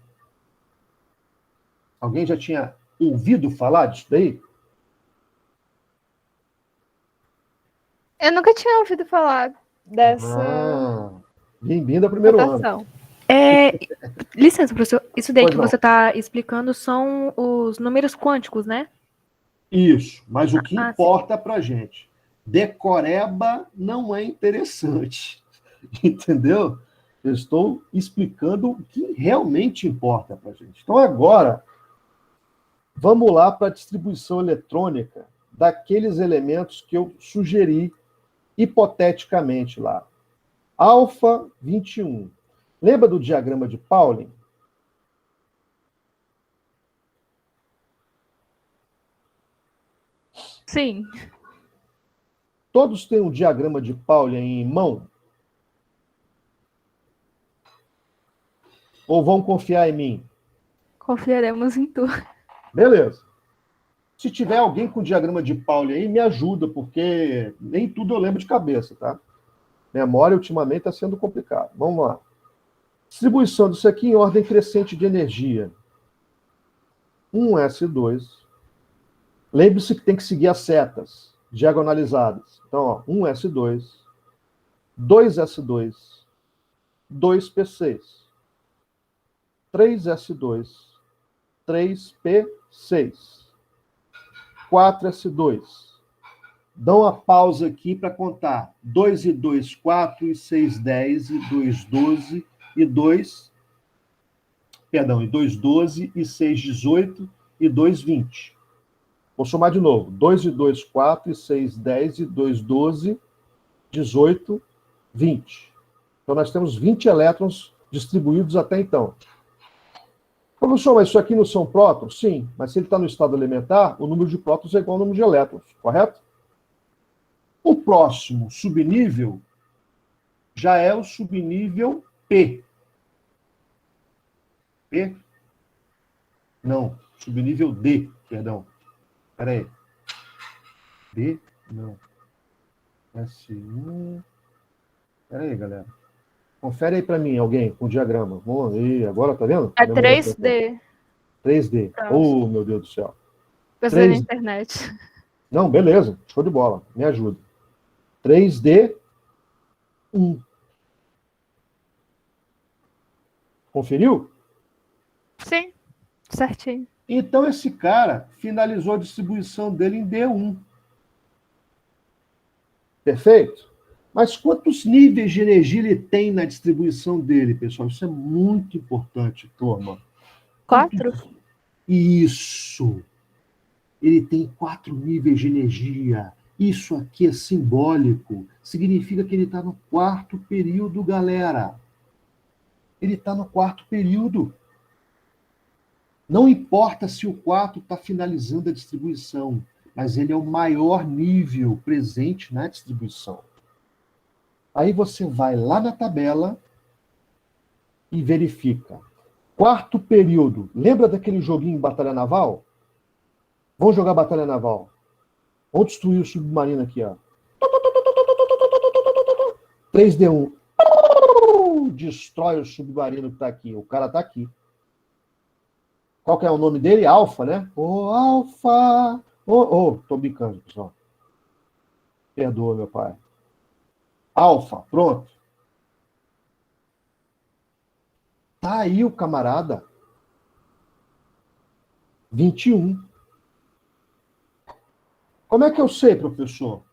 Alguém já tinha ouvido falar disso daí? Eu nunca tinha ouvido falar dessa Bem-vindo ao primeiro ano. rotação. Licença, professor. Isso daí Pois que não. você está explicando são os números quânticos, né? Isso, mas o que Ah, importa pra gente? Decoreba não é interessante. Entendeu? Eu estou explicando o que realmente importa pra gente. Então agora, vamos lá para a distribuição eletrônica daqueles elementos que eu sugeri hipoteticamente lá. Alfa 21. Lembra do diagrama de Pauling? Sim. Todos têm um diagrama de Pauling em mão? Ou vão confiar em mim? Confiaremos em tu. Beleza. Se tiver alguém com diagrama de Pauling aí, me ajuda, porque nem tudo eu lembro de cabeça, tá? Memória ultimamente está sendo complicado. Vamos lá. Distribuição disso aqui em ordem crescente de energia. 1s2. Lembre-se que tem que seguir as setas diagonalizadas. Então, ó, 1s2, 2s2, 2p6, 3s2, 3p6, 4s2. Dão uma pausa aqui para contar. 2 e 2, 4, e 6, 10, e 2, 12, e 2... Perdão, e 2, 12, e 6, 18, e 2, 20. Vou somar de novo. 2 e 2, 4, e 6, 10, e 2, 12, 18, 20. Então, nós temos 20 elétrons distribuídos até então. Professor, mas isso aqui não são prótons? Sim, mas se ele está no estado elementar, o número de prótons é igual ao número de elétrons, correto? O próximo subnível já é o subnível P. P? Não, subnível D, perdão. Espera aí. D? Não. S1. Espera aí, galera. Confere aí para mim, alguém, com o diagrama. Vamos aí, agora, tá vendo? É 3D. 3D. Pronto. Oh, meu Deus do céu. Pesquisei na 3D. internet. Não, beleza. Show de bola. Me ajuda. 3D, 1. Conferiu? Sim, certinho. Então, esse cara finalizou a distribuição dele em D1. Perfeito? Mas quantos níveis de energia ele tem na distribuição dele, pessoal? Isso é muito importante, turma. 4? Isso. Ele tem 4 níveis de energia. Isso aqui é simbólico. Significa que ele está no 4º período, galera. Ele está no 4º período. Não importa se o 4 está finalizando a distribuição, mas ele é o maior nível presente na distribuição. Aí você vai lá na tabela e verifica. 4º período. Lembra daquele joguinho Batalha Naval? Vamos jogar Batalha Naval. Vamos destruir o submarino aqui, ó. 3D1. Destrói o submarino que está aqui. O cara está aqui. Qual que é o nome dele? Alfa, né? Ô, Alfa! Tô brincando, pessoal. Perdoa, meu pai. Alfa, pronto. Tá aí o camarada. 21. Como é que eu sei, professor?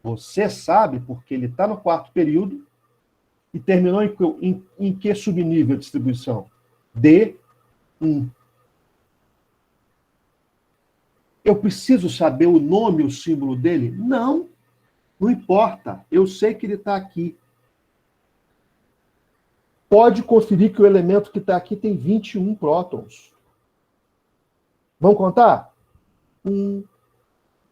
Você sabe porque ele está no 4º período E terminou em que subnível de distribuição? D1. Eu preciso saber o nome, o símbolo dele? Não, não importa. Eu sei que ele está aqui. Pode conferir que o elemento que está aqui tem 21 prótons. Vamos contar? 1,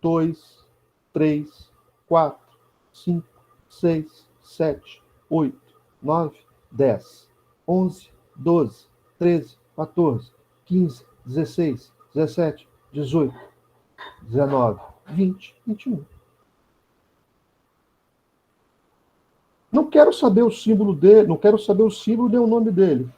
2, 3, 4, 5, 6, 7, 8, 9, 10, 11, 12, 13, 14, 15, 16, 17, 18, 19, 20, 21. Não quero saber o símbolo dele, não quero saber o símbolo nem o nome dele.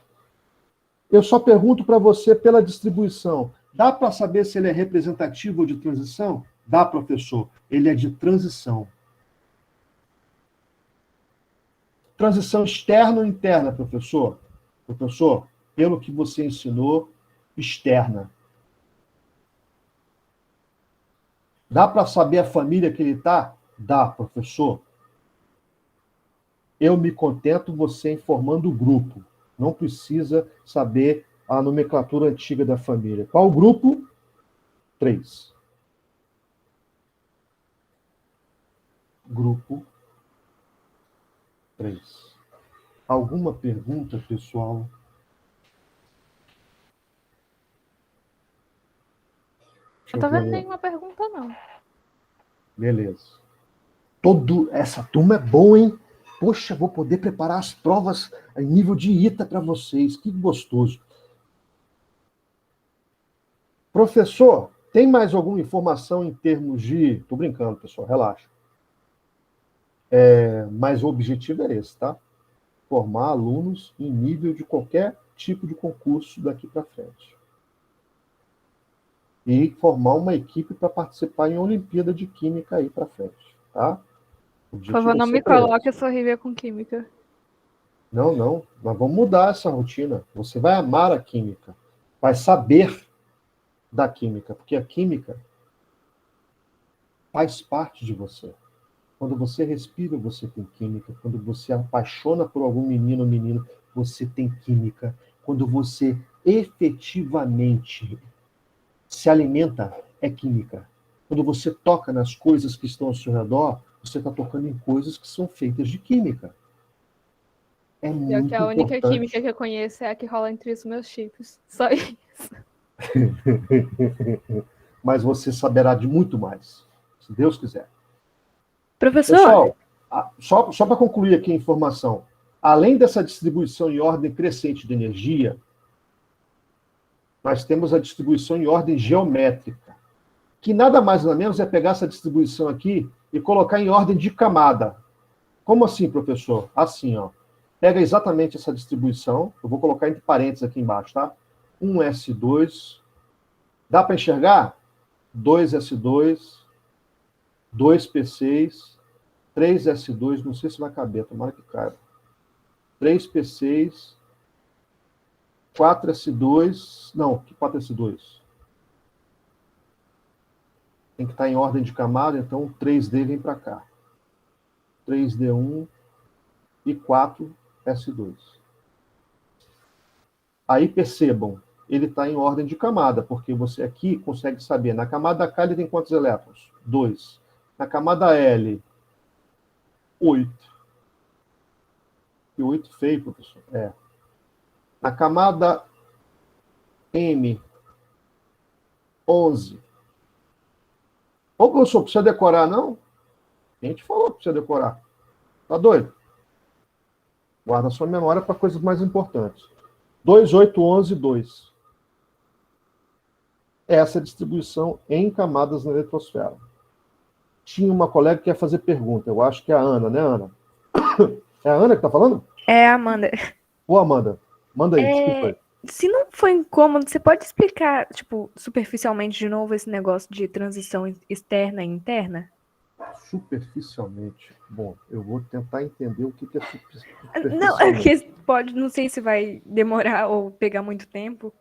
Eu só pergunto para você pela distribuição. Dá para saber se ele é representativo ou de transição? Dá, professor. Ele é de transição. Transição externa ou interna, professor? Professor, pelo que você ensinou, externa. Dá para saber a família que ele está? Dá, professor. Eu me contento você informando o grupo. Não precisa saber a nomenclatura antiga da família. Qual grupo? 3. Grupo 3. Alguma pergunta, pessoal? Não tô vendo nenhuma pergunta, não. Beleza. Essa turma é boa, hein? Poxa, vou poder preparar as provas em nível de ITA para vocês. Que gostoso. Professor, tem mais alguma informação em termos de... Tô brincando, pessoal, relaxa. Mas o objetivo é esse, tá? Formar alunos em nível de qualquer tipo de concurso daqui para frente. E formar uma equipe para participar em Olimpíada de Química aí para frente, tá? Por favor, não me coloque, eu sou horrível com química. Não, nós vamos mudar essa rotina. Você vai amar a química, vai saber da química, porque a química faz parte de você. Quando você respira, você tem química. Quando você apaixona por algum menino ou menina, você tem química. Quando você efetivamente se alimenta, é química. Quando você toca nas coisas que estão ao seu redor, você está tocando em coisas que são feitas de química. É muito importante. A única importante. química que eu conheço é a que rola entre os meus chips. Só isso. Mas você saberá de muito mais, se Deus quiser. Professor? Pessoal, só para concluir aqui a informação, além dessa distribuição em ordem crescente de energia, nós temos a distribuição em ordem geométrica, que nada mais nada menos é pegar essa distribuição aqui e colocar em ordem de camada. Como assim, professor? Assim, ó. Pega exatamente essa distribuição, eu vou colocar entre parênteses aqui embaixo, tá? 1S2, dá para enxergar? 2S2, 2P6, 3S2, não sei se vai caber, tomara que caiba. 3P6, 4S2, não, que 4S2? Tem que estar em ordem de camada, então o 3D vem para cá. 3D1 e 4S2. Aí percebam, ele está em ordem de camada, porque você aqui consegue saber, na camada K ele tem quantos elétrons? 2. Na camada L, 8. E 8 feio, professor? É. Na camada M, 11. Ô, professor, precisa decorar, não? A gente falou que precisa decorar. Tá doido? Guarda sua memória para coisas mais importantes. 2, 8, 11, 2. Essa é a distribuição em camadas na eletrosfera. Tinha uma colega que ia fazer pergunta. Eu acho que é a Ana, né, Ana? É a Ana que está falando? É, Amanda. Ô, Amanda, manda aí, desculpa aí. Se não for incômodo, você pode explicar, tipo, superficialmente de novo esse negócio de transição externa e interna? Superficialmente. Bom, eu vou tentar entender o que é superficialmente. Não, é que pode, não sei se vai demorar ou pegar muito tempo.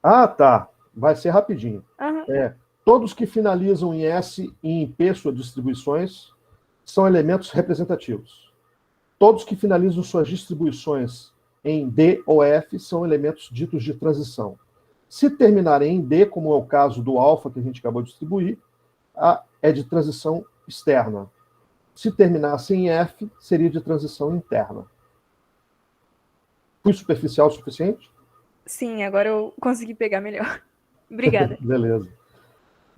Ah, tá. Vai ser rapidinho. Uhum. Todos que finalizam em S e em P suas distribuições são elementos representativos. Todos que finalizam suas distribuições em D ou F são elementos ditos de transição. Se terminarem em D, como é o caso do alfa que a gente acabou de distribuir, é de transição externa. Se terminasse em F, seria de transição interna. Fui superficial o suficiente? Sim, agora eu consegui pegar melhor. Obrigada. Beleza.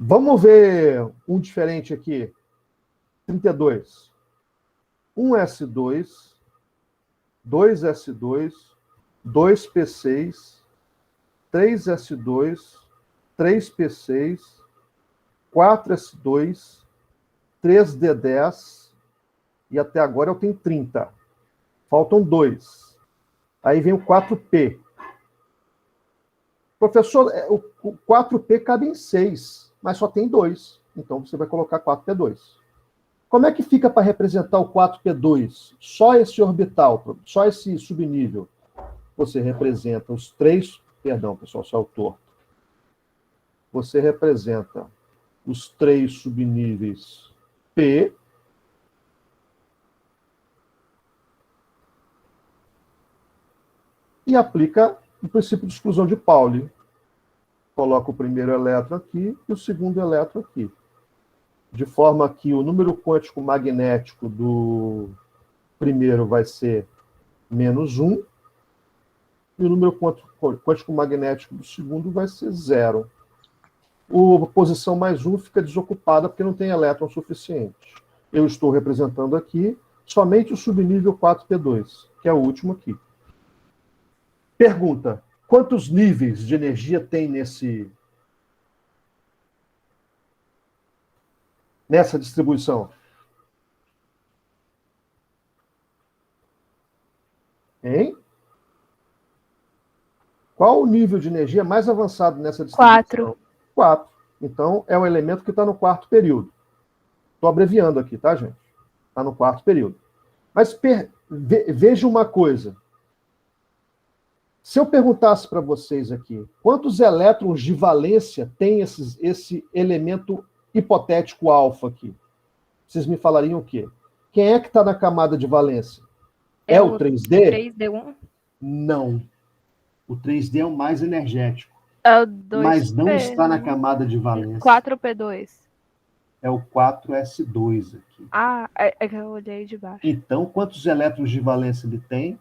Vamos ver um diferente aqui. 32. 1s2, 2s2, 2p6, 3s2, 3p6, 4s2, 3d10, e até agora eu tenho 30. Faltam 2. Aí vem o 4p. Professor, o 4p cabe em 6, mas só tem 2. Então você vai colocar 4p2. Como é que fica para representar o 4p2? Só esse orbital, só esse subnível. Você representa os 3... Perdão, pessoal, só o torto. Você representa os 3 subníveis P, e aplica o princípio de exclusão de Pauli. Coloca o primeiro elétron aqui e o segundo elétron aqui. De forma que o número quântico magnético do primeiro vai ser -1, e o número quântico magnético do segundo vai ser 0. A posição +1 fica desocupada porque não tem elétron suficiente. Eu estou representando aqui somente o subnível 4p2, que é o último aqui. Pergunta: quantos níveis de energia tem nessa distribuição? Hein? Qual o nível de energia mais avançado nessa distribuição? 4. Então, é o elemento que está no quarto período. Estou abreviando aqui, tá, gente? Está no quarto período. Mas veja uma coisa. Se eu perguntasse para vocês aqui, quantos elétrons de valência tem esse elemento hipotético alfa aqui? Vocês me falariam o quê? Quem é que está na camada de valência? É o 3D? 3D1? Não. O 3D é o mais energético. É o 2P, mas não está na camada de valência. 4P2. É o 4s2 aqui. Ah, é que eu olhei de baixo. Então, quantos elétrons de valência ele tem?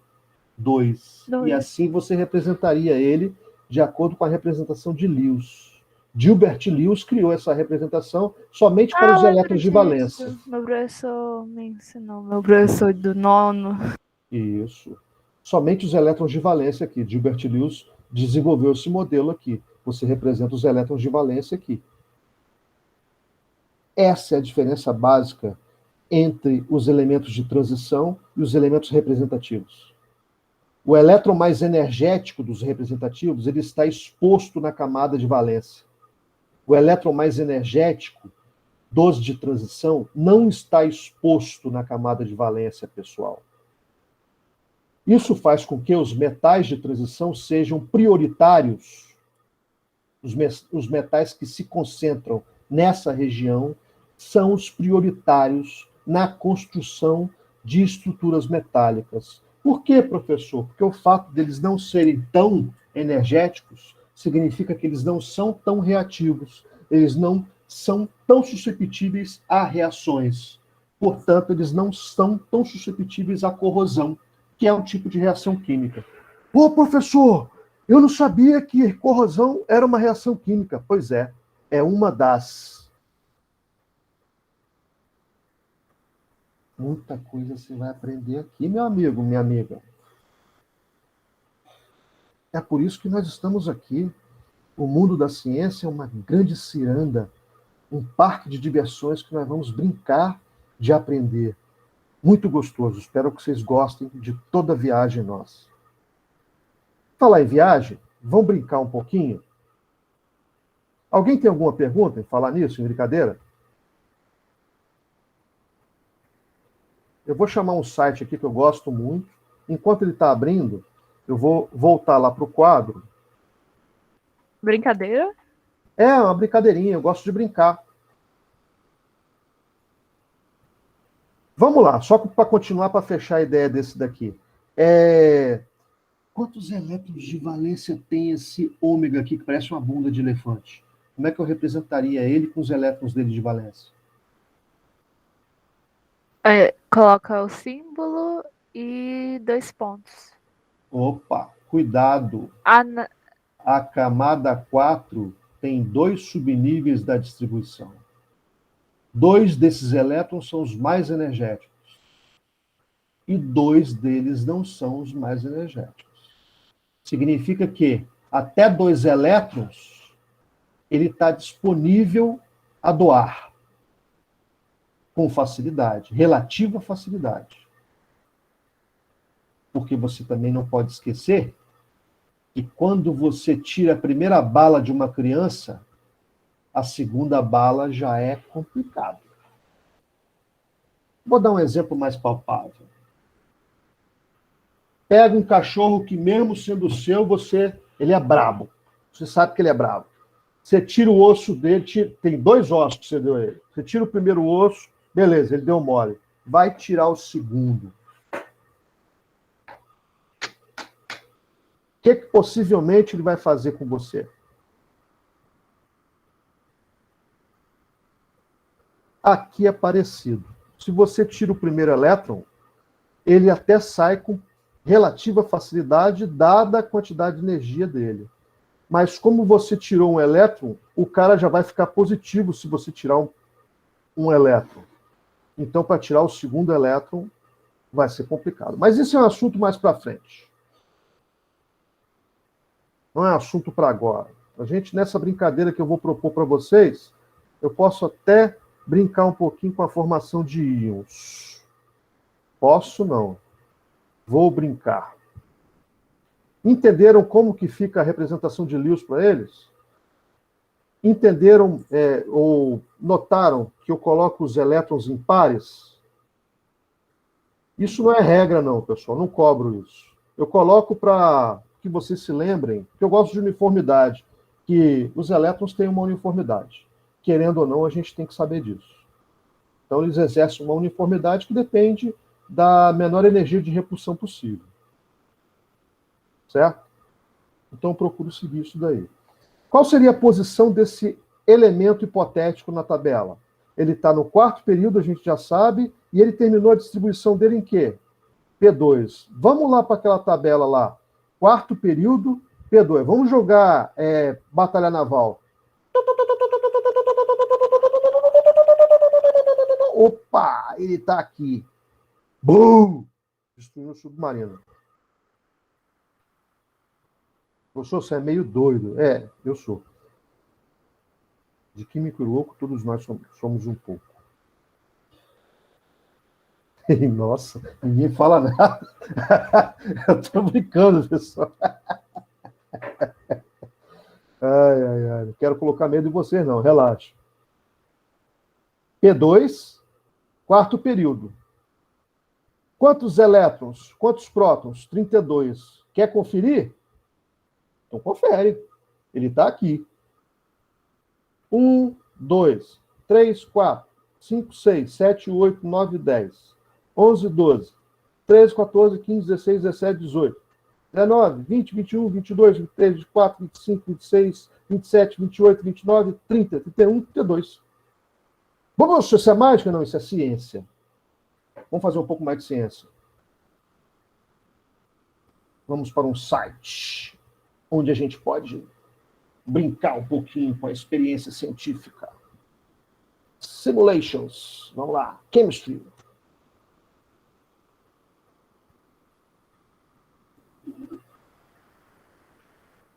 2. Dois. E assim você representaria ele de acordo com a representação de Lewis. Gilbert Lewis criou essa representação somente para os elétrons de valência. Meu professor me ensinou, meu professor do nono. Isso. Somente os elétrons de valência aqui. Gilbert Lewis desenvolveu esse modelo aqui. Você representa os elétrons de valência aqui. Essa é a diferença básica entre os elementos de transição e os elementos representativos. O elétron mais energético dos representativos, ele está exposto na camada de valência. O elétron mais energético dos de transição não está exposto na camada de valência, pessoal. Isso faz com que os metais de transição sejam prioritários. Os metais que se concentram nessa região são os prioritários na construção de estruturas metálicas. Por quê, professor? Porque o fato deles não serem tão energéticos significa que eles não são tão reativos, eles não são tão suscetíveis a reações. Portanto, eles não são tão suscetíveis à corrosão, que é um tipo de reação química. Ô, professor, eu não sabia que corrosão era uma reação química. Pois é uma das. Muita coisa você vai aprender aqui, meu amigo, minha amiga. É por isso que nós estamos aqui. O mundo da ciência é uma grande ciranda, um parque de diversões que nós vamos brincar de aprender. Muito gostoso. Espero que vocês gostem de toda a viagem nossa. Falar em viagem, vamos brincar um pouquinho? Alguém tem alguma pergunta em falar nisso, em brincadeira? Eu vou chamar um site aqui que eu gosto muito. Enquanto ele está abrindo, eu vou voltar lá para o quadro. Brincadeira? É uma brincadeirinha, eu gosto de brincar. Vamos lá, só para continuar, para fechar a ideia desse daqui. Quantos elétrons de valência tem esse ômega aqui, que parece uma bunda de elefante? Como é que eu representaria ele com os elétrons dele de valência? Coloca o símbolo e 2 pontos. Opa, cuidado. Ah, A camada 4 tem 2 subníveis da distribuição. 2 desses elétrons são os mais energéticos. E 2 deles não são os mais energéticos. Significa que até 2 elétrons ele está disponível a doar com facilidade, relativa facilidade. Porque você também não pode esquecer que quando você tira a primeira bala de uma criança, a segunda bala já é complicado. Vou dar um exemplo mais palpável. Pega um cachorro que, mesmo sendo seu, ele é brabo. Você sabe que ele é brabo. Você tira o osso dele, tem 2 ossos que você deu a ele. Você tira o primeiro osso, beleza, ele deu mole. Vai tirar o segundo. O que possivelmente ele vai fazer com você? Aqui é parecido. Se você tira o primeiro elétron, ele até sai com relativa facilidade, dada a quantidade de energia dele. Mas como você tirou um elétron, o cara já vai ficar positivo se você tirar um elétron. Então, para tirar o segundo elétron, vai ser complicado. Mas isso é um assunto mais para frente. Não é assunto para agora. A gente, nessa brincadeira que eu vou propor para vocês, eu posso até brincar um pouquinho com a formação de íons. Posso não. Vou brincar. Entenderam como que fica a representação de Lewis para eles? Entenderam ou notaram que eu coloco os elétrons em pares? Isso não é regra não, pessoal. Não cobro isso. Eu coloco para que vocês se lembrem que eu gosto de uniformidade, que os elétrons têm uma uniformidade. Querendo ou não, a gente tem que saber disso. Então, eles exercem uma uniformidade que depende da menor energia de repulsão possível. Certo? Então, eu procuro seguir isso daí. Qual seria a posição desse elemento hipotético na tabela? Ele está no 4º período, a gente já sabe, e ele terminou a distribuição dele em quê? P2. Vamos lá para aquela tabela lá. 4º período, P2. Vamos jogar Batalha Naval. Opa, ele está aqui. Bum! Destruiu o submarino. Professor, você é meio doido. Eu sou. De químico e louco, todos nós somos um pouco. Nossa, ninguém fala nada. Eu estou brincando, pessoal. Ai. Não quero colocar medo em vocês, não. Relaxa. P2, 4º período. Quantos elétrons? Quantos prótons? 32. Quer conferir? Então confere. Ele está aqui. 1, 2, 3, 4, 5, 6, 7, 8, 9, 10. 11, 12, 13, 14, 15, 16, 17, 18, 19, 20, 21, 22, 23, 24, 25, 26, 27, 28, 29, 30, 31, 32. Vamos, isso é mágica? Não, isso é ciência. Vamos fazer um pouco mais de ciência. Vamos para um site onde a gente pode brincar um pouquinho com a experiência científica. Simulations. Vamos lá. Chemistry.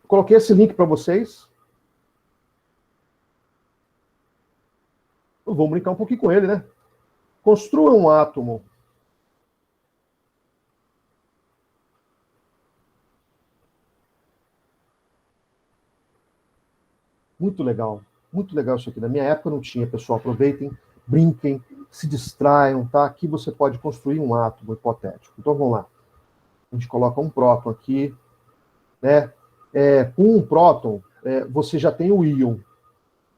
Coloquei esse link para vocês. Vamos brincar um pouquinho com ele, né? Construa um átomo. Muito legal isso aqui. Na minha época não tinha, pessoal. Aproveitem, brinquem, se distraiam, tá? Aqui você pode construir um átomo hipotético. Então vamos lá. A gente coloca um próton aqui, né? Com um próton, você já tem o íon.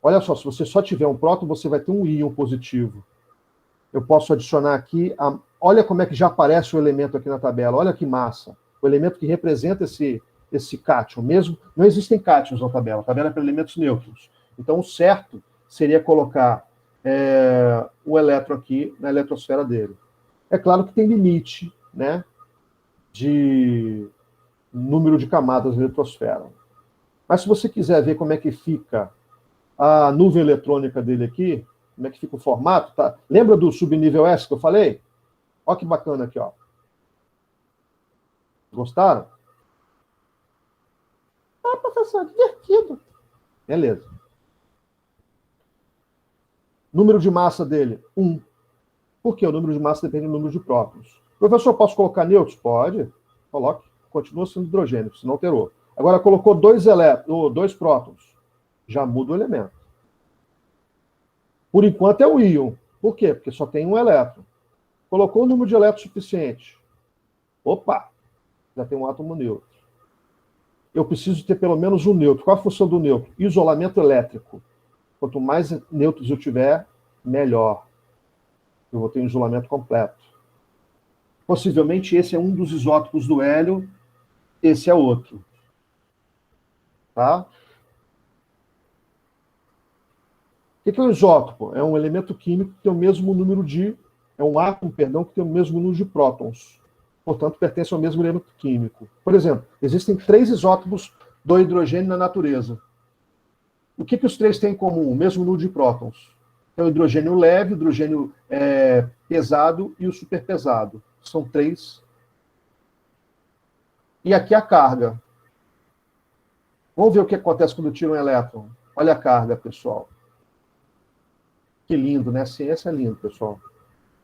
Olha só, se você só tiver um próton, você vai ter um íon positivo. Eu posso adicionar aqui, olha como é que já aparece o elemento aqui na tabela, olha que massa. O elemento que representa esse cátion, mesmo, não existem cátions na tabela, a tabela é para elementos neutros. Então, o certo seria colocar o elétron aqui na eletrosfera dele. É claro que tem limite, né, de número de camadas da eletrosfera. Mas se você quiser ver como é que fica a nuvem eletrônica dele aqui, como é que fica o formato, tá? Lembra do subnível S que eu falei? Olha que bacana aqui, ó. Gostaram? Ah, professor, divertido. Beleza. Número de massa dele, 1. Por quê? O número de massa depende do número de prótons. Professor, posso colocar nêutrons? Pode. Coloque. Continua sendo hidrogênio, senão alterou. Agora colocou 2 prótons. Já muda o elemento. Por enquanto é o íon. Por quê? Porque só tem um elétron. Colocou o número de elétrons suficiente. Opa! Já tem um átomo neutro. Eu preciso ter pelo menos um nêutron. Qual a função do nêutron? Isolamento elétrico. Quanto mais nêutrons eu tiver, melhor. Eu vou ter um isolamento completo. Possivelmente esse é um dos isótopos do hélio, esse é outro. Tá? O que é um isótopo? É um elemento químico que tem o mesmo número de... É um átomo, perdão, que tem o mesmo número de prótons. Portanto, pertence ao mesmo elemento químico. Por exemplo, existem 3 isótopos do hidrogênio na natureza. O que os 3 têm em comum? O mesmo número de prótons. Tem o hidrogênio leve, o hidrogênio pesado e o superpesado. São 3. E aqui a carga. Vamos ver o que acontece quando tira um elétron. Olha a carga, pessoal. Que lindo, né? A ciência é lindo, pessoal.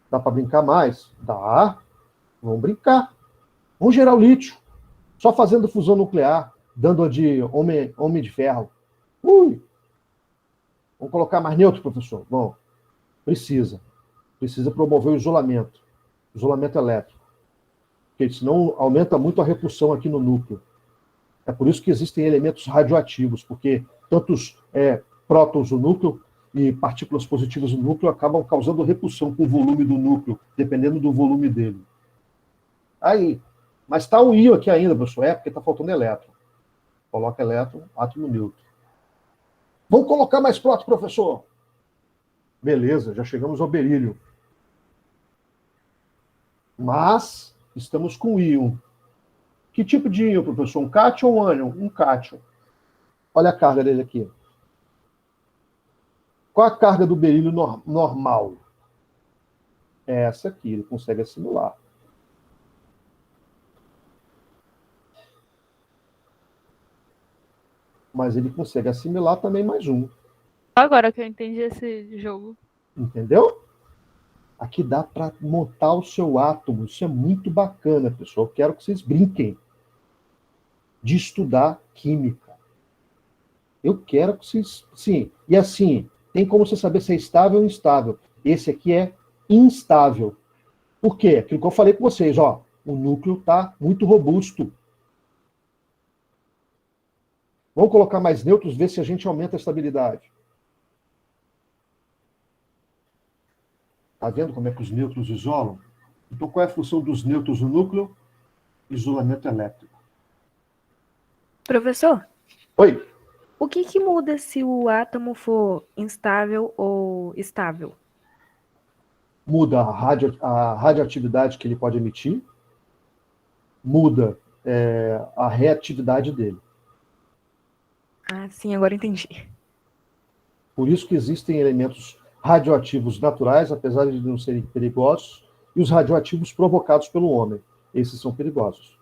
Dá para brincar mais? Dá. Vamos brincar. Vamos gerar o lítio. Só fazendo fusão nuclear, dando a de homem de ferro. Ui! Vamos colocar mais neutro, professor? Bom, precisa. Precisa promover o isolamento. Isolamento elétrico. Porque senão aumenta muito a repulsão aqui no núcleo. É por isso que existem elementos radioativos, porque tantos prótons no núcleo e partículas positivas no núcleo acabam causando repulsão com o volume do núcleo, dependendo do volume dele. Aí, mas está um íon aqui ainda, professor, porque está faltando elétron. Coloca elétron, átomo neutro. Vamos colocar mais próton, professor? Beleza, já chegamos ao berílio. Mas estamos com íon. Que tipo de íon, professor? Um cátion ou um ânion? Um cátion. Olha a carga dele aqui. Qual a carga do berílio normal? É essa aqui, ele consegue assimilar. Mas ele consegue assimilar também mais um. Agora que eu entendi esse jogo. Entendeu? Aqui dá para montar o seu átomo. Isso é muito bacana, pessoal. Eu quero que vocês brinquem de estudar química. Eu quero que vocês... Sim, e assim, tem como você saber se é estável ou instável. Esse aqui é instável. Por quê? Aquilo que eu falei com vocês, ó. O núcleo está muito robusto. Vamos colocar mais nêutrons, ver se a gente aumenta a estabilidade. Está vendo como é que os nêutrons isolam? Então, qual é a função dos nêutrons no núcleo? Isolamento elétrico. Professor, Oi. o que muda se o átomo for instável ou estável? Muda a radioatividade que ele pode emitir, muda a reatividade dele. Ah, sim, agora entendi. Por isso que existem elementos radioativos naturais, apesar de não serem perigosos, e os radioativos provocados pelo homem. Esses são perigosos.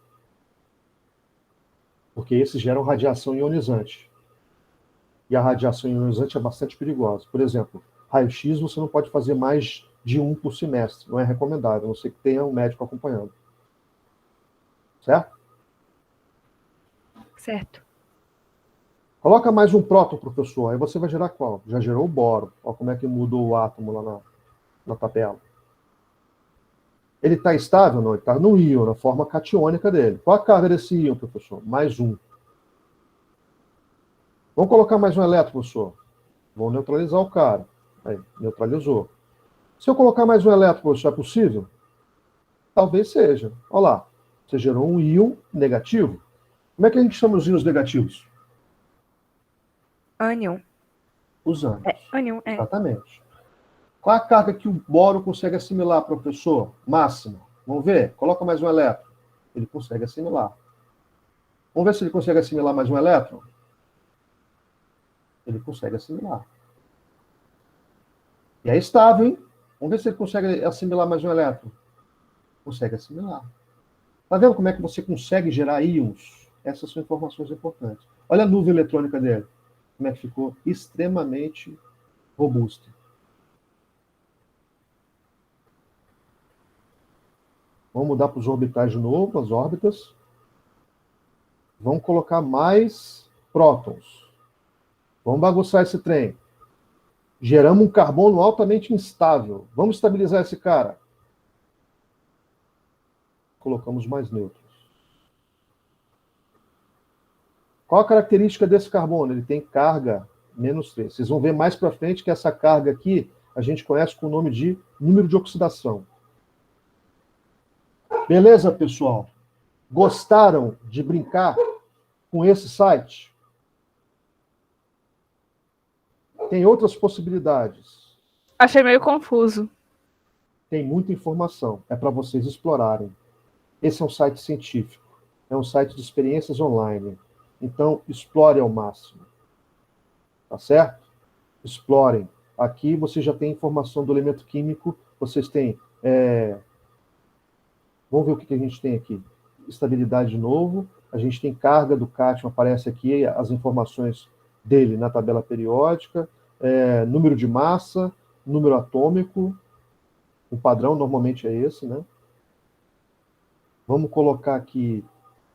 Porque esses geram radiação ionizante. E a radiação ionizante é bastante perigosa. Por exemplo, raio-x você não pode fazer mais de 1 por semestre. Não é recomendável, a não ser que tenha um médico acompanhando. Certo? Certo. Coloca mais um próton, professor. Aí você vai gerar qual? Já gerou o boro. Olha como é que mudou o átomo lá na tabela. Ele está estável? Não, ele está no íon, na forma catiônica dele. Qual a carga desse íon, professor? Mais um. Vamos colocar mais um elétron, professor. Vamos neutralizar o cara. Aí, neutralizou. Se eu colocar mais um elétron, isso é possível? Talvez seja. Olha lá, você gerou um íon negativo. Como é que a gente chama os íons negativos? Ânion. Os ânions. Ânion, é. Exatamente. Qual a carga que o boro consegue assimilar, professor? Máxima. Vamos ver? Coloca mais um elétron. Ele consegue assimilar. Vamos ver se ele consegue assimilar mais um elétron? Ele consegue assimilar. E é estável, hein? Vamos ver se ele consegue assimilar mais um elétron. Consegue assimilar. Tá vendo como é que você consegue gerar íons? Essas são informações importantes. Olha a nuvem eletrônica dele. Como é que ficou extremamente robusta. Vamos mudar para os orbitais de novo, as órbitas. Vamos colocar mais prótons. Vamos bagunçar esse trem. Geramos um carbono altamente instável. Vamos estabilizar esse cara. Colocamos mais nêutrons. Qual a característica desse carbono? Ele tem carga -3. Vocês vão ver mais para frente que essa carga aqui a gente conhece com o nome de número de oxidação. Beleza, pessoal? Gostaram de brincar com esse site? Tem outras possibilidades. Achei meio confuso. Tem muita informação. É para vocês explorarem. Esse é um site científico. É um site de experiências online. Então, explore ao máximo. Tá certo? Explorem. Aqui você já tem informação do elemento químico. Vocês têm... Vamos ver o que a gente tem aqui. Estabilidade de novo. A gente tem carga do cátion. Aparece aqui as informações dele na tabela periódica. Número de massa, número atômico. O padrão normalmente é esse, né? Vamos colocar aqui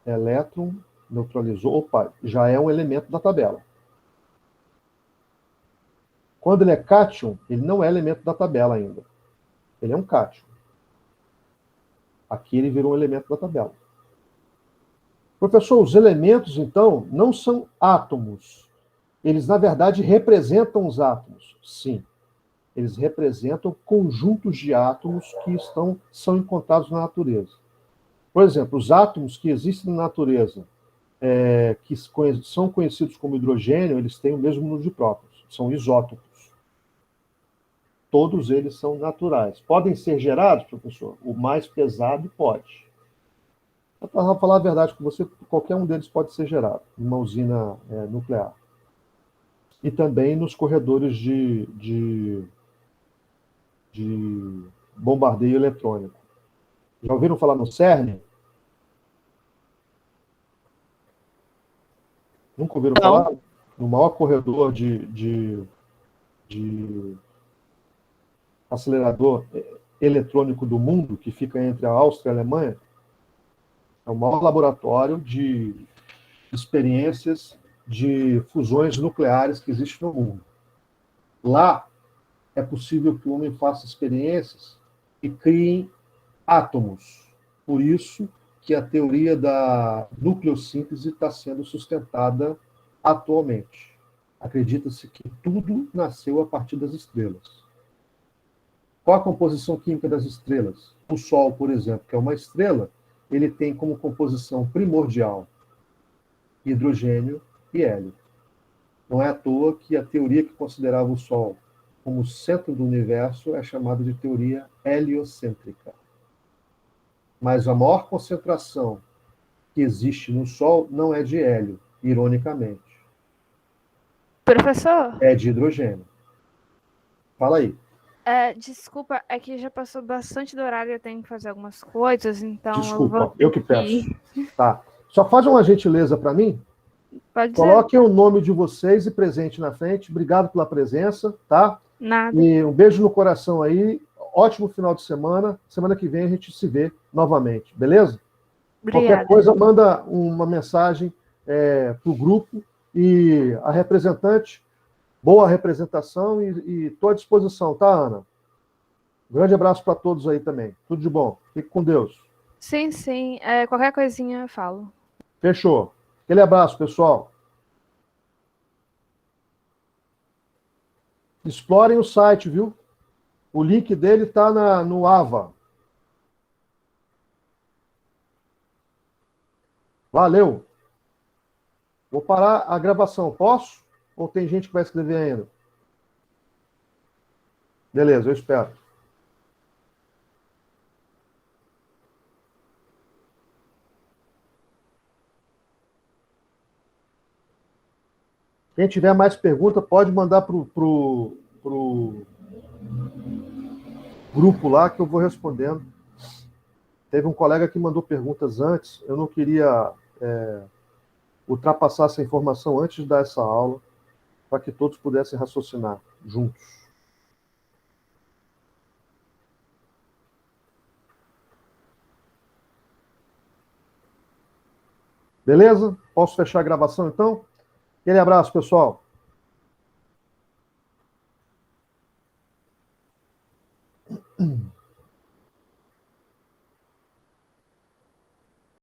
elétron, neutralizou. Opa, já é um elemento da tabela. Quando ele é cátion, ele não é elemento da tabela ainda. Ele é um cátion. Aqui ele virou um elemento da tabela. Professor, os elementos, então, não são átomos. Eles, na verdade, representam os átomos. Sim. Eles representam conjuntos de átomos que são encontrados na natureza. Por exemplo, os átomos que existem na natureza, que são conhecidos como hidrogênio, eles têm o mesmo número de prótons. São isótopos. Todos eles são naturais. Podem ser gerados, professor? O mais pesado pode. Para falar a verdade com você, qualquer um deles pode ser gerado numa usina nuclear. E também nos corredores de bombardeio eletrônico. Já ouviram falar no CERN? Nunca ouviram falar? No maior corredor de acelerador eletrônico do mundo, que fica entre a Áustria e a Alemanha, é o maior laboratório de experiências de fusões nucleares que existe no mundo. Lá é possível que o homem faça experiências e criem átomos. Por isso que a teoria da nucleossíntese está sendo sustentada atualmente. Acredita-se que tudo nasceu a partir das estrelas. Qual a composição química das estrelas? O Sol, por exemplo, que é uma estrela, ele tem como composição primordial hidrogênio e hélio. Não é à toa que a teoria que considerava o Sol como centro do universo é chamada de teoria heliocêntrica. Mas a maior concentração que existe no Sol não é de hélio, ironicamente. Professor? É de hidrogênio. Fala aí. Desculpa, é que já passou bastante do horário e eu tenho que fazer algumas coisas, então Desculpa, eu que peço. ir. Tá. Só faz uma gentileza para mim. Pode dizer. Coloquem o nome de vocês e presente na frente. Obrigado pela presença, tá? Nada. E um beijo no coração aí. Ótimo final de semana. Semana que vem a gente se vê novamente, beleza? Obrigada. Qualquer coisa, manda uma mensagem para o grupo. E a representante, boa representação e estou à disposição, tá, Ana? Um grande abraço para todos aí também. Tudo de bom. Fique com Deus. Sim. Qualquer coisinha eu falo. Fechou. Aquele abraço, pessoal. Explorem o site, viu? O link dele está no Ava. Valeu. Vou parar a gravação. Posso? Ou tem gente que vai escrever ainda? Beleza, eu espero. Quem tiver mais pergunta, pode mandar pro grupo lá que eu vou respondendo. Teve um colega que mandou perguntas antes, eu não queria ultrapassar essa informação antes de dar essa aula, para que todos pudessem raciocinar juntos. Beleza? Posso fechar a gravação, então? Aquele abraço, pessoal.